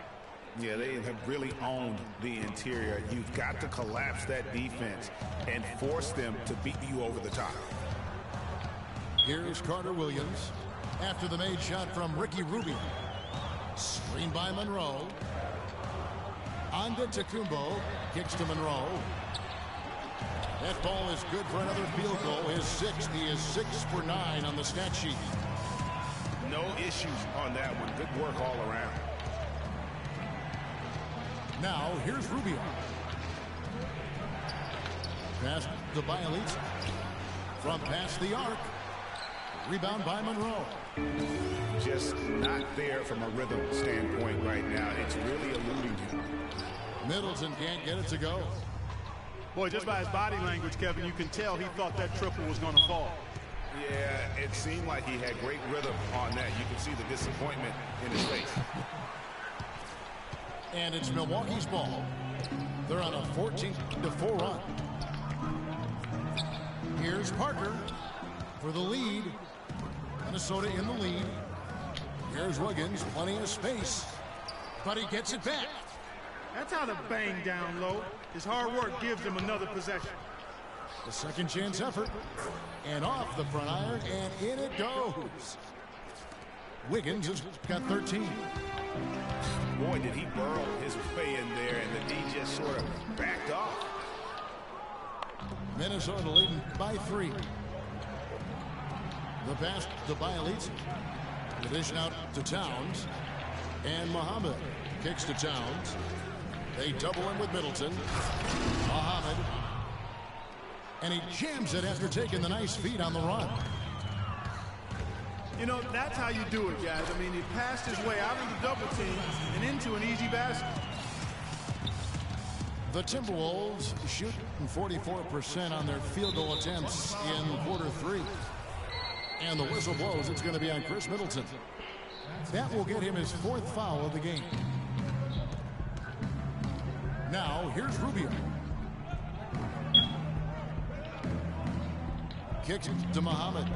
Yeah, they have really owned the interior. You've got to collapse that defense and force them to beat you over the top. Here's Carter Williams after the made shot from Ricky Rubio. Screen by Monroe. Antetokounmpo kicks to Monroe. That ball is good for another field goal. His 6th. He is 6 for 9 on the stat sheet. No issues on that one. Good work all around. Now here's Rubio. Pass to Bielitsa. From past the arc. Rebound by Monroe. Just not there from a rhythm standpoint right now. It's really eluding him. Middleton can't get it to go. Boy, just by his body language, Kevin, you can tell he thought that triple was going to fall. Yeah, it seemed like he had great rhythm on that. You can see the disappointment in his face. And it's Milwaukee's ball. They're on a 14-4 run. Here's Parker for the lead. Minnesota in the lead. Here's Wiggins, plenty of space. But he gets it back. That's how to bang down low. His hard work gives him another possession. The second chance effort. And off the front iron, and in it goes. Wiggins has got 13. Boy, did he burrow his way in there, and the D just sort of backed off. Minnesota leading by 3. The pass to Bielitsa. The dish out to Towns. And Muhammad kicks to Towns. They double him with Middleton. Muhammad. And he jams it after taking the nice feed on the run. You know, that's how you do it, guys. I mean, he passed his way out of the double team and into an easy basket. The Timberwolves shooting 44% on their field goal attempts in quarter 3. And the whistle blows. It's going to be on Chris Middleton. That will get him his 4th foul of the game. Now, here's Rubio. Kicks to Muhammad.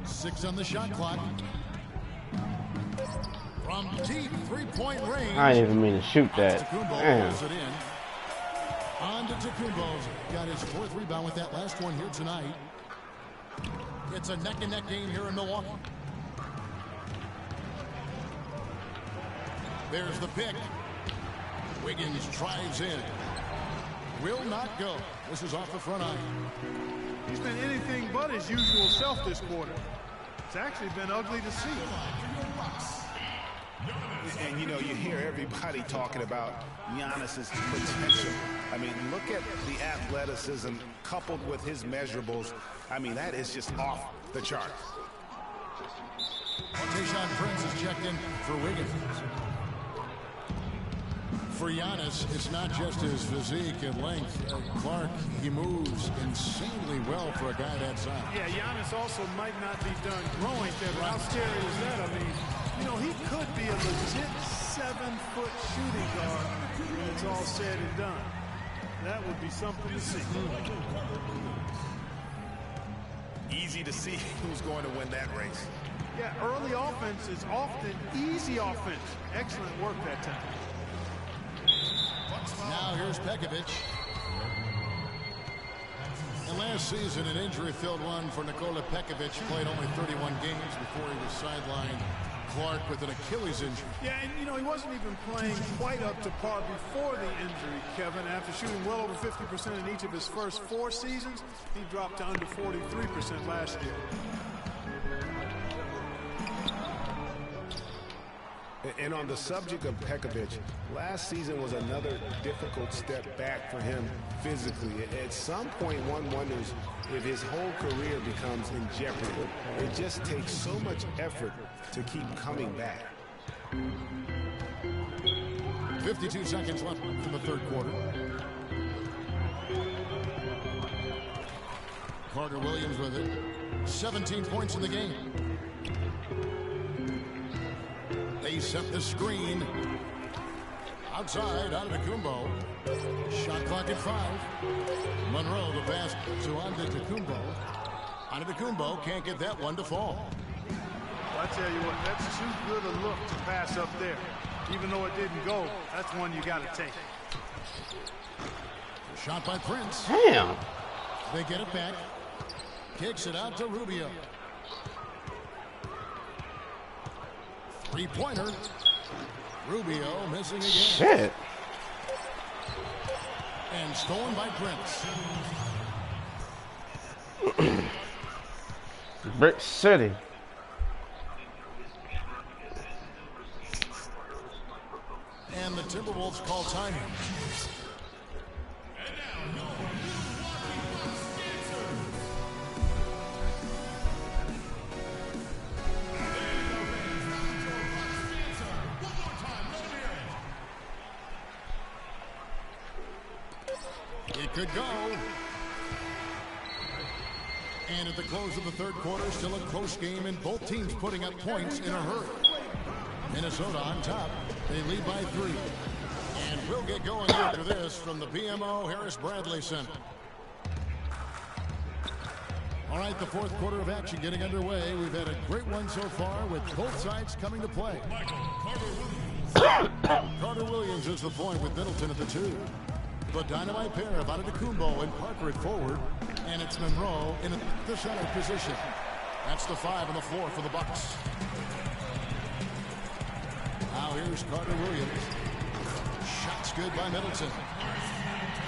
6 on the shot clock. From deep 3-point range. I didn't even mean to shoot that. Damn. It in. Antetokounmpo's got his 4th rebound with that last one here tonight. It's a neck-and-neck game here in Milwaukee. There's the pick. Wiggins drives in. Will not go. This is off the front iron. He's been anything but his usual self this quarter. It's actually been ugly to see. And, you know, you hear everybody talking about Giannis's potential. I mean, look at the athleticism coupled with his measurables. I mean, that is just off the charts. Tayshaun Prince is checked in for Wiggins. For Giannis, it's not just his physique and length. Clark, he moves insanely well for a guy that size. Yeah, Giannis also might not be done growing, Kevin. How scary is that? I mean, you know, he could be a legit 7-foot shooting guard when it's all said and done. That would be something to see. Easy to see who's going to win that race. Yeah, early offense is often easy offense. Excellent work that time. Now here's Pekovic. And last season, an injury-filled one for Nikola Pekovic. Played only 31 games before he was sidelined. Clark with an Achilles injury. Yeah, and you know, he wasn't even playing quite up to par before the injury, Kevin. After shooting well over 50% in each of his first 4 seasons, he dropped to under 43% last year. And on the subject of Pekovic, last season was another difficult step back for him physically. At some point, one wonders if his whole career becomes in jeopardy. It just takes so much effort to keep coming back. 52 seconds left in the third quarter. Carter Williams with it. 17 points in the game. They set the screen. Outside, Antetokounmpo. Shot clock at 5. Monroe, the pass to Antetokounmpo. Antetokounmpo can't get that one to fall. Well, I tell you what, that's too good a look to pass up there. Even though it didn't go, that's one you got to take. Shot by Prince. Damn. They get it back. Kicks it out to Rubio. Three-pointer. Rubio missing again. Shit. And stolen by Prince. Brick City. And the Timberwolves call timing. It could go. And at the close of the third quarter, still a close game, and both teams putting up points in a hurry. Minnesota on top. They lead by 3. And we'll get going after this from the BMO Harris Bradley Center. All right, the fourth quarter of action getting underway. We've had a great one so far with both sides coming to play. Carter Williams is the point with Middleton at the 2. The dynamite pair of Antetokounmpo and Parker at forward, and it's Monroe in the center position. That's the 5 on the floor for the Bucks. Now here's Carter Williams. Shots good by Middleton.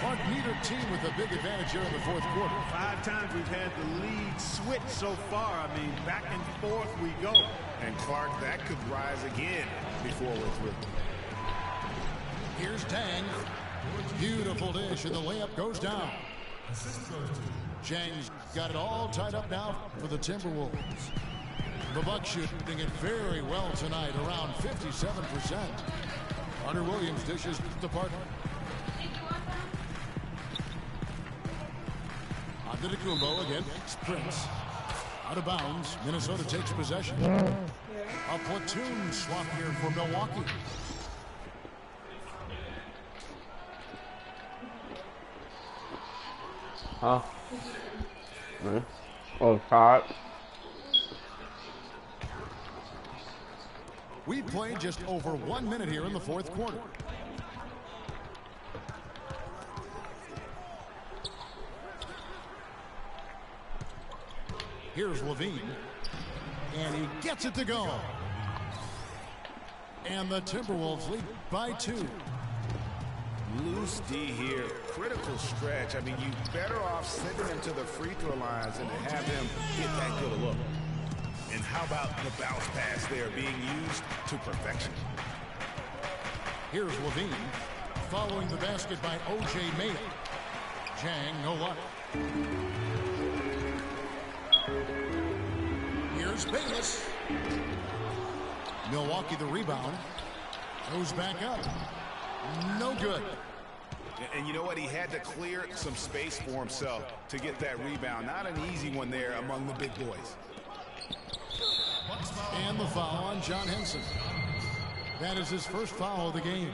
Clark, neither team with a big advantage here in the fourth quarter. 5 times we've had the lead switch so far. I mean, back and forth we go. And Clark, that could rise again before we're through. Here's Tang. Beautiful dish, and the layup goes down. Chang's got it all tied up now for the Timberwolves. The Bucks shooting it very well tonight, around 57%. Carter Williams dishes to Parker. Antetokounmpo against Prince. Out of bounds. Minnesota takes possession. A platoon swap here for Milwaukee. Huh? Oh, God. We played just over 1 minute here in the fourth quarter. Here's Levine. And he gets it to go. And the Timberwolves lead by 2. Loose D here, critical stretch. I mean, you better off sending him to the free throw lines than to have him get that good a look. And how about the bounce pass there being used to perfection? Here's Levine, following the basket by O.J. Mayo. Jang, no luck. Here's Bayless. Milwaukee the rebound. Goes back up. No good. And you know what? He had to clear some space for himself to get that rebound. Not an easy one there among the big boys. And the foul on John Henson. That is his first foul of the game.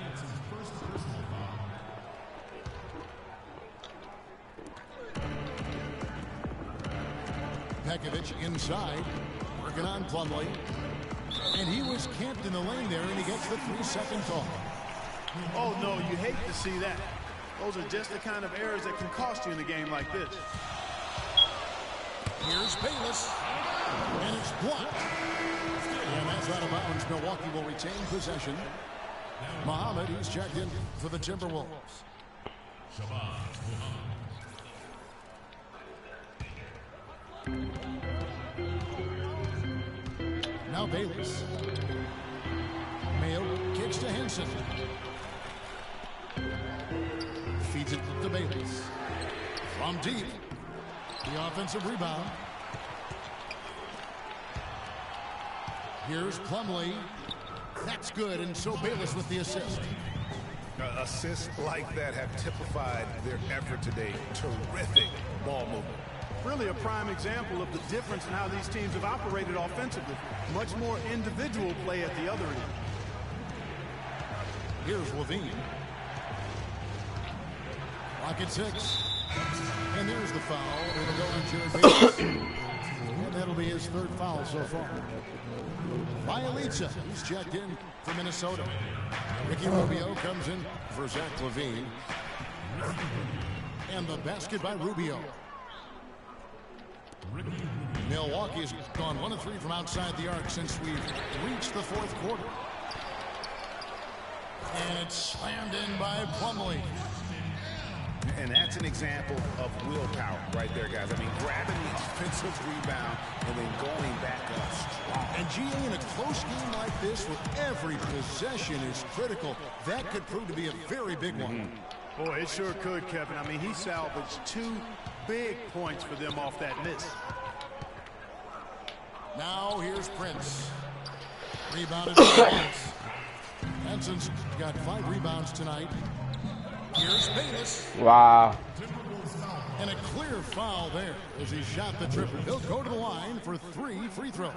Pekovic inside, working on Plumlee. And he was camped in the lane there, and he gets the 3-second call. Oh, no, you hate to see that. Those are just the kind of errors that can cost you in a game like this. Here's Bayless, and it's blocked. And that's out of bounds. Milwaukee will retain possession. Muhammad, he's checked in for the Timberwolves. Now Bayless. Mayo kicks to Henson. Feeds it to Bayless. From deep. The offensive rebound. Here's Plumlee. That's good, and so Bayless with the assist. Assists like that have typified their effort today. Terrific ball movement. Really a prime example of the difference in how these teams have operated offensively. Much more individual play at the other end. Here's Levine. Rocket 6. And there's the foul. It'll go on Jared Bayless. And that'll be his third foul so far. Bielitsa, he's checked in for Minnesota. Ricky Rubio comes in for Zach Levine. And the basket by Rubio. Milwaukee's gone 1 of 3 from outside the arc since we've reached the fourth quarter. And it's slammed in by Plumlee. And that's an example of willpower right there, guys. I mean, grabbing the offensive rebound and then going back up strong. And GA, in a close game like this, where every possession is critical, that could prove to be a very big one. Boy, it sure could, Kevin. I mean, he salvaged 2 big points for them off that miss. Now here's Prince. Rebounded by Prince. Henson's got 5 rebounds tonight. Here's Bayless. Wow. And a clear foul there as he shot the triple. He'll go to the line for 3 free throws.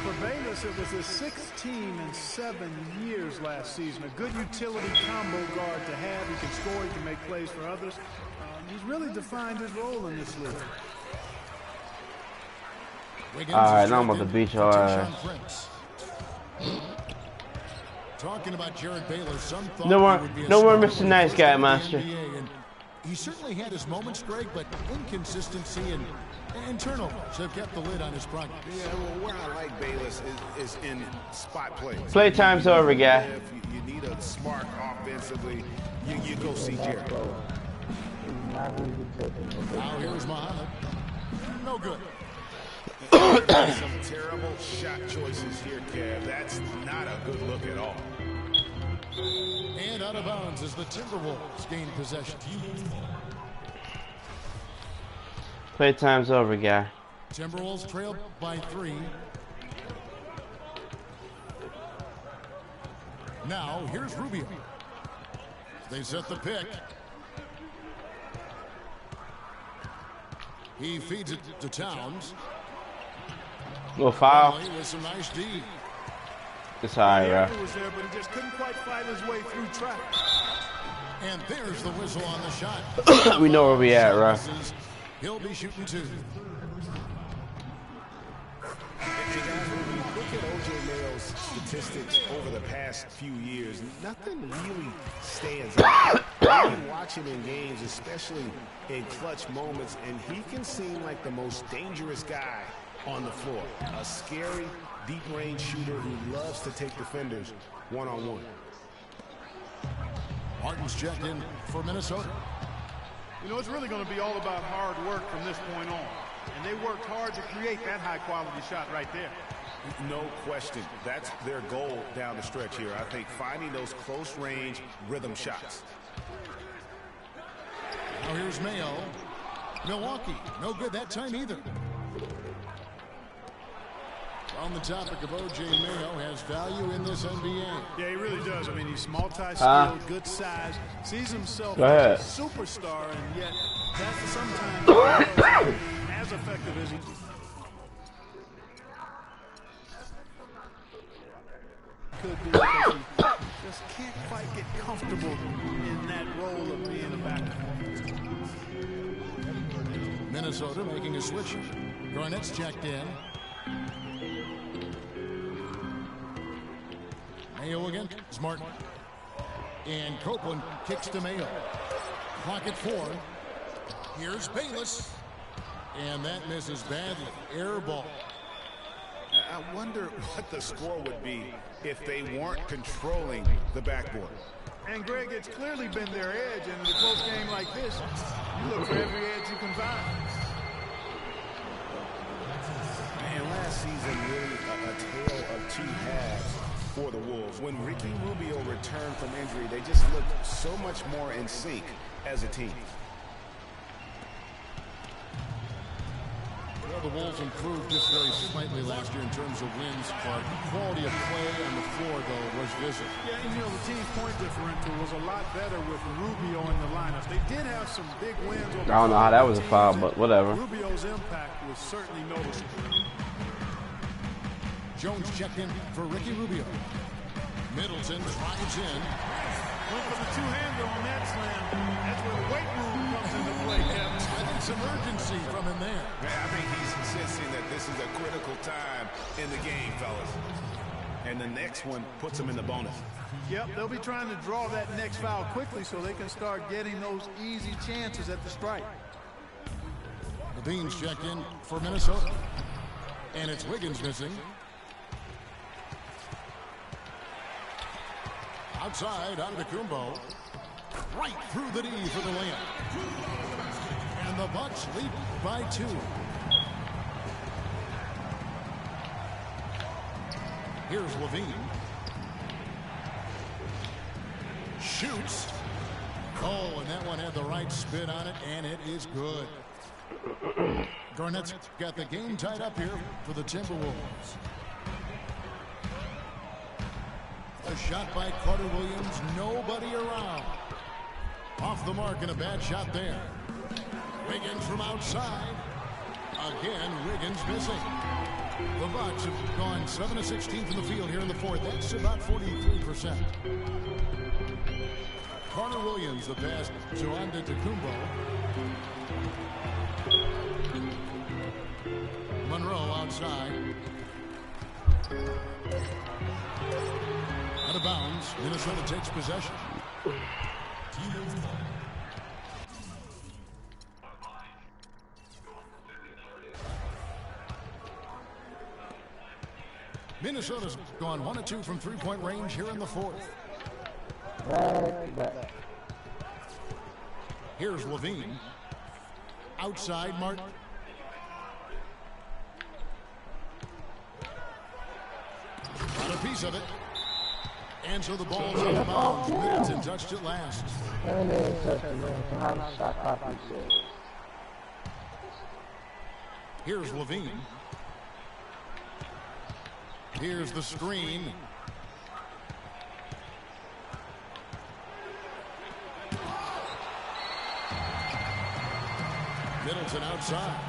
For Bayless, it was his 6th team in 7 years last season. A good utility combo guard to have. He can score, he can make plays for others. He's really defined his role in this league. Alright, now I'm about to beat your ass. Talking about Jared Bayless, some thought No more Mr. Nice Guy, Master. He certainly had his moments, Greg, but inconsistency and turnovers have kept the lid on his progress. Yeah, well, where I like Bayless is in spot plays. Playtime's over, guy. If you need a smart offensively, you go see Jared. Now here's Muhammad. No good. Some terrible shot choices here, Kev. That's not a good look at all. And out of bounds as the Timberwolves gain possession. Playtime's over, guy. Timberwolves trail by 3. Now here's Rubio. They set the pick. He feeds it to Towns. Little foul. With some nice D. It's alright, bro. Was there, but he just couldn't quite fight his way through traffic. And there's the whistle on the shot. We know where we at, bro. He'll be shooting 2. And guys, when you look at O.J. Mayo's statistics over the past few years, nothing really stands out. You watch him in games, especially in clutch moments, and he can seem like the most dangerous guy on the floor. A scary, deep-range shooter who loves to take defenders one-on-one. Martin's checked in for Minnesota. You know, it's really going to be all about hard work from this point on. And they worked hard to create that high-quality shot right there. No question. That's their goal down the stretch here. I think finding those close-range rhythm shots. Now here's Mayo. Milwaukee, no good that time either. On the topic of O.J. Mayo, has value in this NBA. Yeah, he really does. I mean, he's multi-skilled, good size, sees himself as a superstar, and yet that's sometimes as effective as he could be, because he just can't quite get comfortable in that role of being a backup. Minnesota making a switch. Garnett's checked in. Mayo again. It's Martin. And Copeland kicks to Mayo. Clock at 4. Here's Bayless. And that misses badly. Air ball. I wonder what the score would be if they weren't controlling the backboard. And Greg, it's clearly been their edge, and in a close game like this, you look for every edge you can find. Man, last season really a tale of two halves for the Wolves. When Ricky Rubio returned from injury, they just looked so much more in sync as a team. Well, the Wolves improved just very slightly last year in terms of wins, Clark. The quality of play on the floor, though, was visible. Yeah, and you know, the team's point differential was a lot better with Rubio in the lineup. They did have some big wins over I don't know how that was a foul, but whatever. Rubio's impact was certainly noticeable. Jones checked in for Ricky Rubio. Middleton drives in. Went for the two-hander on that slam. That's where the weight room comes into play, Kevin. I think some urgency from him there. I think he's sensing that this is a critical time in the game, fellas. And the next one puts him in the bonus. Yep, they'll be trying to draw that next foul quickly so they can start getting those easy chances at the strike. The Beans check in for Minnesota. And it's Wiggins missing. Outside, Antetokounmpo. Right through the knee for the layup. And the Bucks lead by 2. Here's Levine. Shoots. Oh, and that one had the right spin on it, and it is good. Garnett's got the game tied up here for the Timberwolves. A shot by Carter Williams. Nobody around. Off the mark and a bad shot there. Wiggins from outside. Again, Wiggins missing. The Bucks have gone 7 of 16 from the field here in the fourth. That's about 43%. Carter Williams, the pass to Antetokounmpo. Monroe outside. Out of bounds. Minnesota takes possession. Minnesota's gone 1 of 2 from three-point range here in the fourth. Here's Levine. Outside, Martin. Got a piece of it. And so the ball's out of bounds. Middleton touched it last. Here's Levine. Here's the screen. Middleton outside.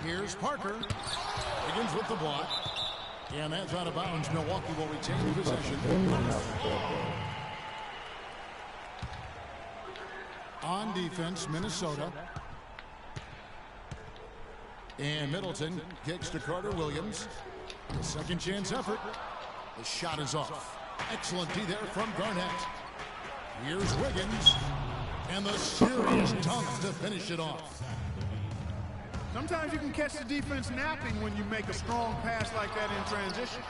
Here's Parker. Begins with the block. And that's out of bounds. Milwaukee will retain possession. On defense, Minnesota. And Middleton kicks to Carter Williams. The second chance effort. The shot is off. Excellent D there from Garnett. Here's Wiggins. And the serious dunk to finish it off. Sometimes you can catch the defense napping when you make a strong pass like that in transition.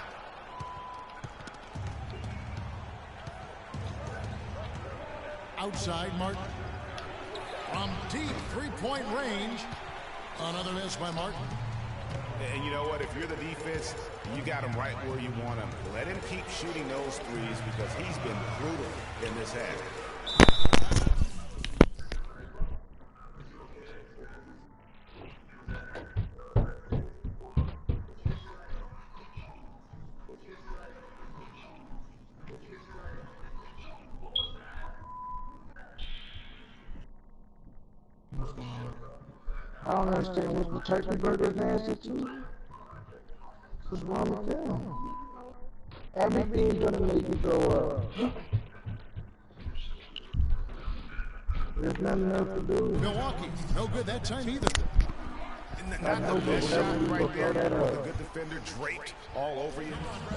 Outside, Martin. From deep three-point range. Another miss by Martin. And you know what? If you're the defense, you got him right where you want him. Let him keep shooting those threes because he's been brutal in this half. I don't understand what the turkey burger nasty too. What's wrong with them? Everything's gonna make you throw up. There's nothing else to do. Milwaukee, no good that time either. Not the best shot right there, with a good defender draped all over you.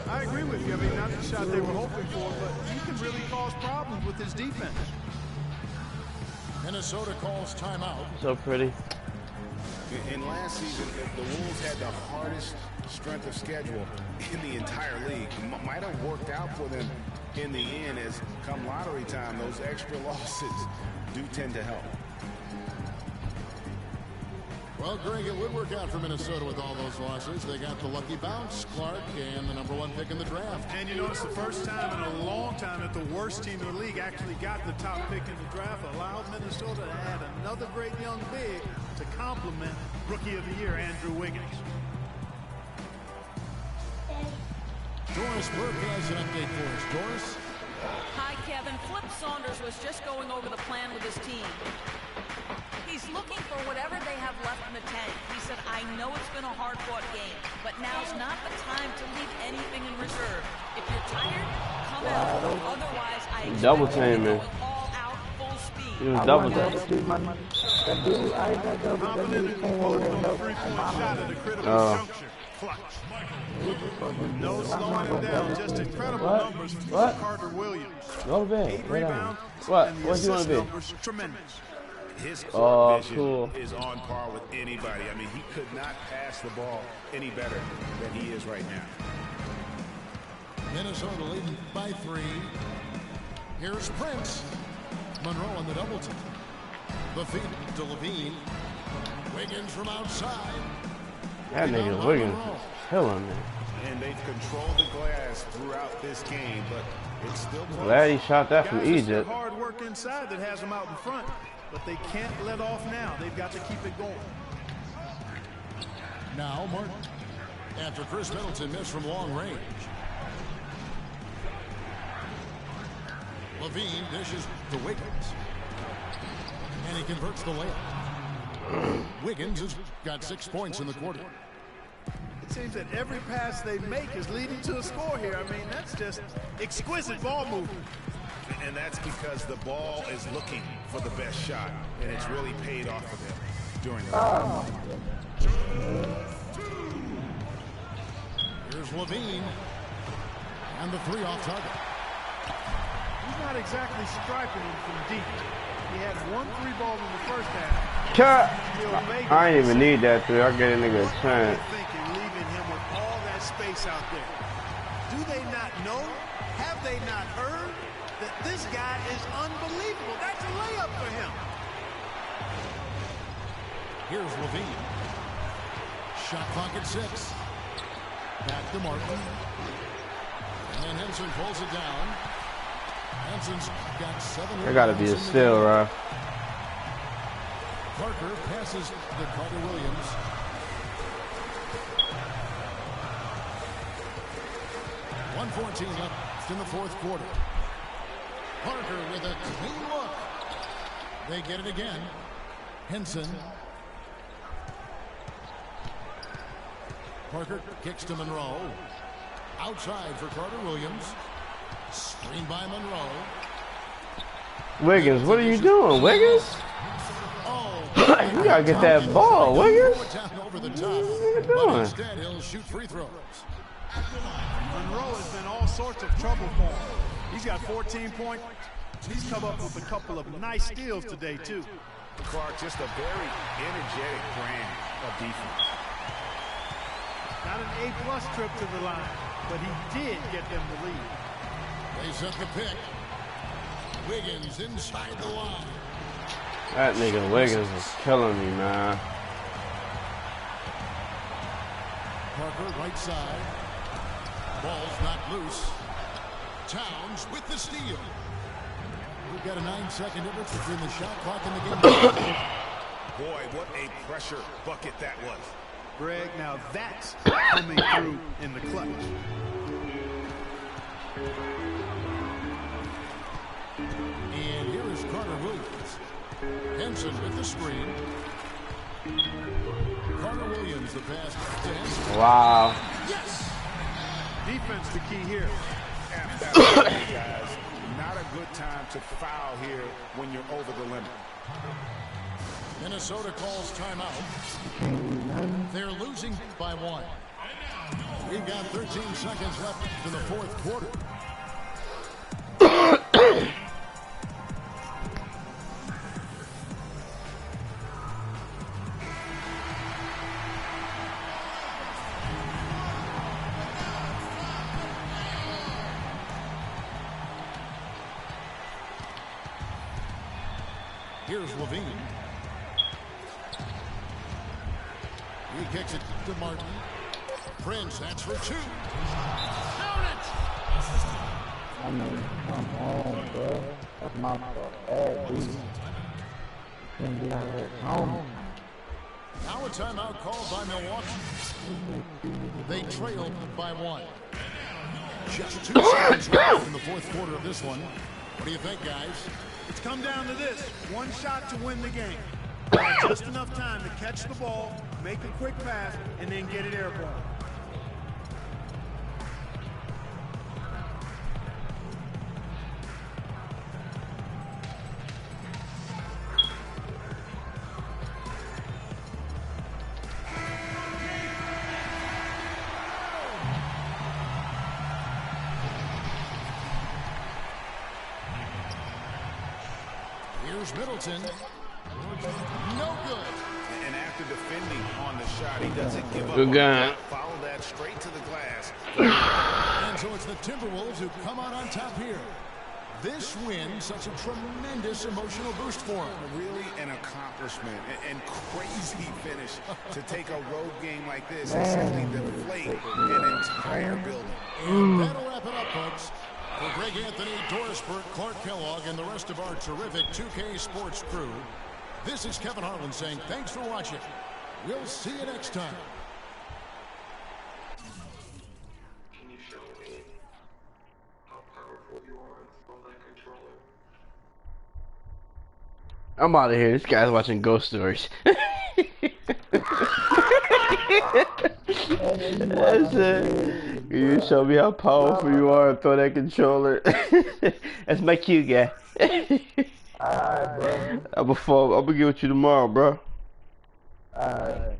I agree with you. I mean, not the shot they were hoping for, but he can really cause problems with his defense. Minnesota calls timeout. So pretty. In last season, the Wolves had the hardest strength of schedule in the entire league. Might have worked out for them in the end, as come lottery time, those extra losses do tend to help. Well, Greg, it would work out for Minnesota with all those losses. They got the lucky bounce, Clark, and the #1 pick in the draft. And you know, it's the first time in a long time that the worst team in the league actually got the top pick in the draft, allowed Minnesota to add another great young big to complement Rookie of the Year, Andrew Wiggins. Doris Burke has an update for us. Doris? Hi, Kevin. Flip Saunders was just going over the plan with his team. He's looking for whatever they have left in the tank. He said, I know it's been a hard-fought game, but now's not the time to leave anything in reserve. If you're tired, come out. Otherwise, I expect Double you team, man. going all out, full speed. He was double team. Confident in his post on a three-point shot at a critical juncture. Clutch. No slowing him down, just incredible numbers for Carter Williams. Go to bed. 8 rebounds. What? And the What do you want assist to be? numbers, tremendous. His court vision cool. is on par with anybody. I mean, he could not pass the ball any better than he is right now. Minnesota leading by 3. Here's Prince. Monroe on the double team. The feed to Levine. Wiggins from outside. That nigga Wiggins is killing me. And they've controlled the glass throughout this game, but it's still close. Glad he shot that from Guys, it's their Egypt. hard work inside that has them out in front, but they can't let off now. They've got to keep it going. Now Martin. After Chris Middleton missed from long range. Levine dishes to Wiggins. And he converts the layup. Wiggins has got 6 points in the quarter. It seems that every pass they make is leading to a score here. I mean, that's just exquisite ball movement. And that's because the ball is looking for the best shot, and it's really paid off for them during the Here's Levine. And the 3 off target. He's not exactly striping him from deep. He had 1 3 ball in the first half. Cut! I ain't even need that 3. I'll get a nigga a chance. Thinking, leaving him with all that space out there. Do they not know? Have they not heard that this guy is unbelievable? That's a layup for him. Here's Levine. Shot clock at 6. Back to Martin. And Henson pulls it down. Henson's got 7. There gotta be a steal, right? Parker passes to Carter Williams. .114 left in the 4th quarter. Parker with a clean look. They get it again. Henson. Parker kicks to Monroe. Outside for Carter Williams. Screen by Monroe. Wiggins, what are you doing, Wiggins? You gotta get that ball, Wiggins. Over the What top. are you But doing? instead, he'll shoot free throws. Monroe has been all sorts of trouble for him. He's got 14 points. He's come up with a couple of nice steals today, too. Clark, just a very energetic brand of defense. Not an A-plus trip to the line, but he did get them the lead. They set the pick. Wiggins inside the line. That nigga Wiggins is killing me, man. Parker right side. Ball's not loose. Towns with the steal. We've got a 9-second difference between the shot clock and the game. Boy, what a pressure bucket that was. Greg, now that's coming through in the clutch. And here is Carter Williams. Henson with the screen. Carter Williams, the pass to Henson. Wow. Yes! Defense the key here. Absolutely, guys. Not a good time to foul here when you're over the limit. Minnesota calls timeout. They're losing by 1. We've got 13 seconds left in the fourth quarter. Here's Levine. He kicks it to Martin. Prince, that's for 2. Count it! I mean, come on, bro. That's my fault. Bad dude. Can't be out there home. Now a timeout called by Milwaukee. They trailed by 1. Just 2 seconds left in the fourth quarter of this one. What do you think, guys? It's come down to this. One shot to win the game. Just enough time to catch the ball, make a quick pass, and then get it airborne. Here's Middleton. No good. And after defending on the shot, he doesn't give up. Good guy. Follow that straight to the glass. And so it's the Timberwolves who come out on top here. This win, such a tremendous emotional boost for them. Really an accomplishment and crazy finish to take a road game like this and simply deflate an entire building. And that'll wrap it up, folks. For Greg Anthony, Doris Burke, Clark Kellogg, and the rest of our terrific 2K Sports crew, this is Kevin Harlan saying thanks for watching. We'll see you next time. Can you show me how powerful you are on that controller? I'm out of here. This guy's watching ghost stories. That's it. You show me how powerful you are and throw that controller. That's my cue guy. Alright, bro. I'm gonna get with you tomorrow, bro. Alright.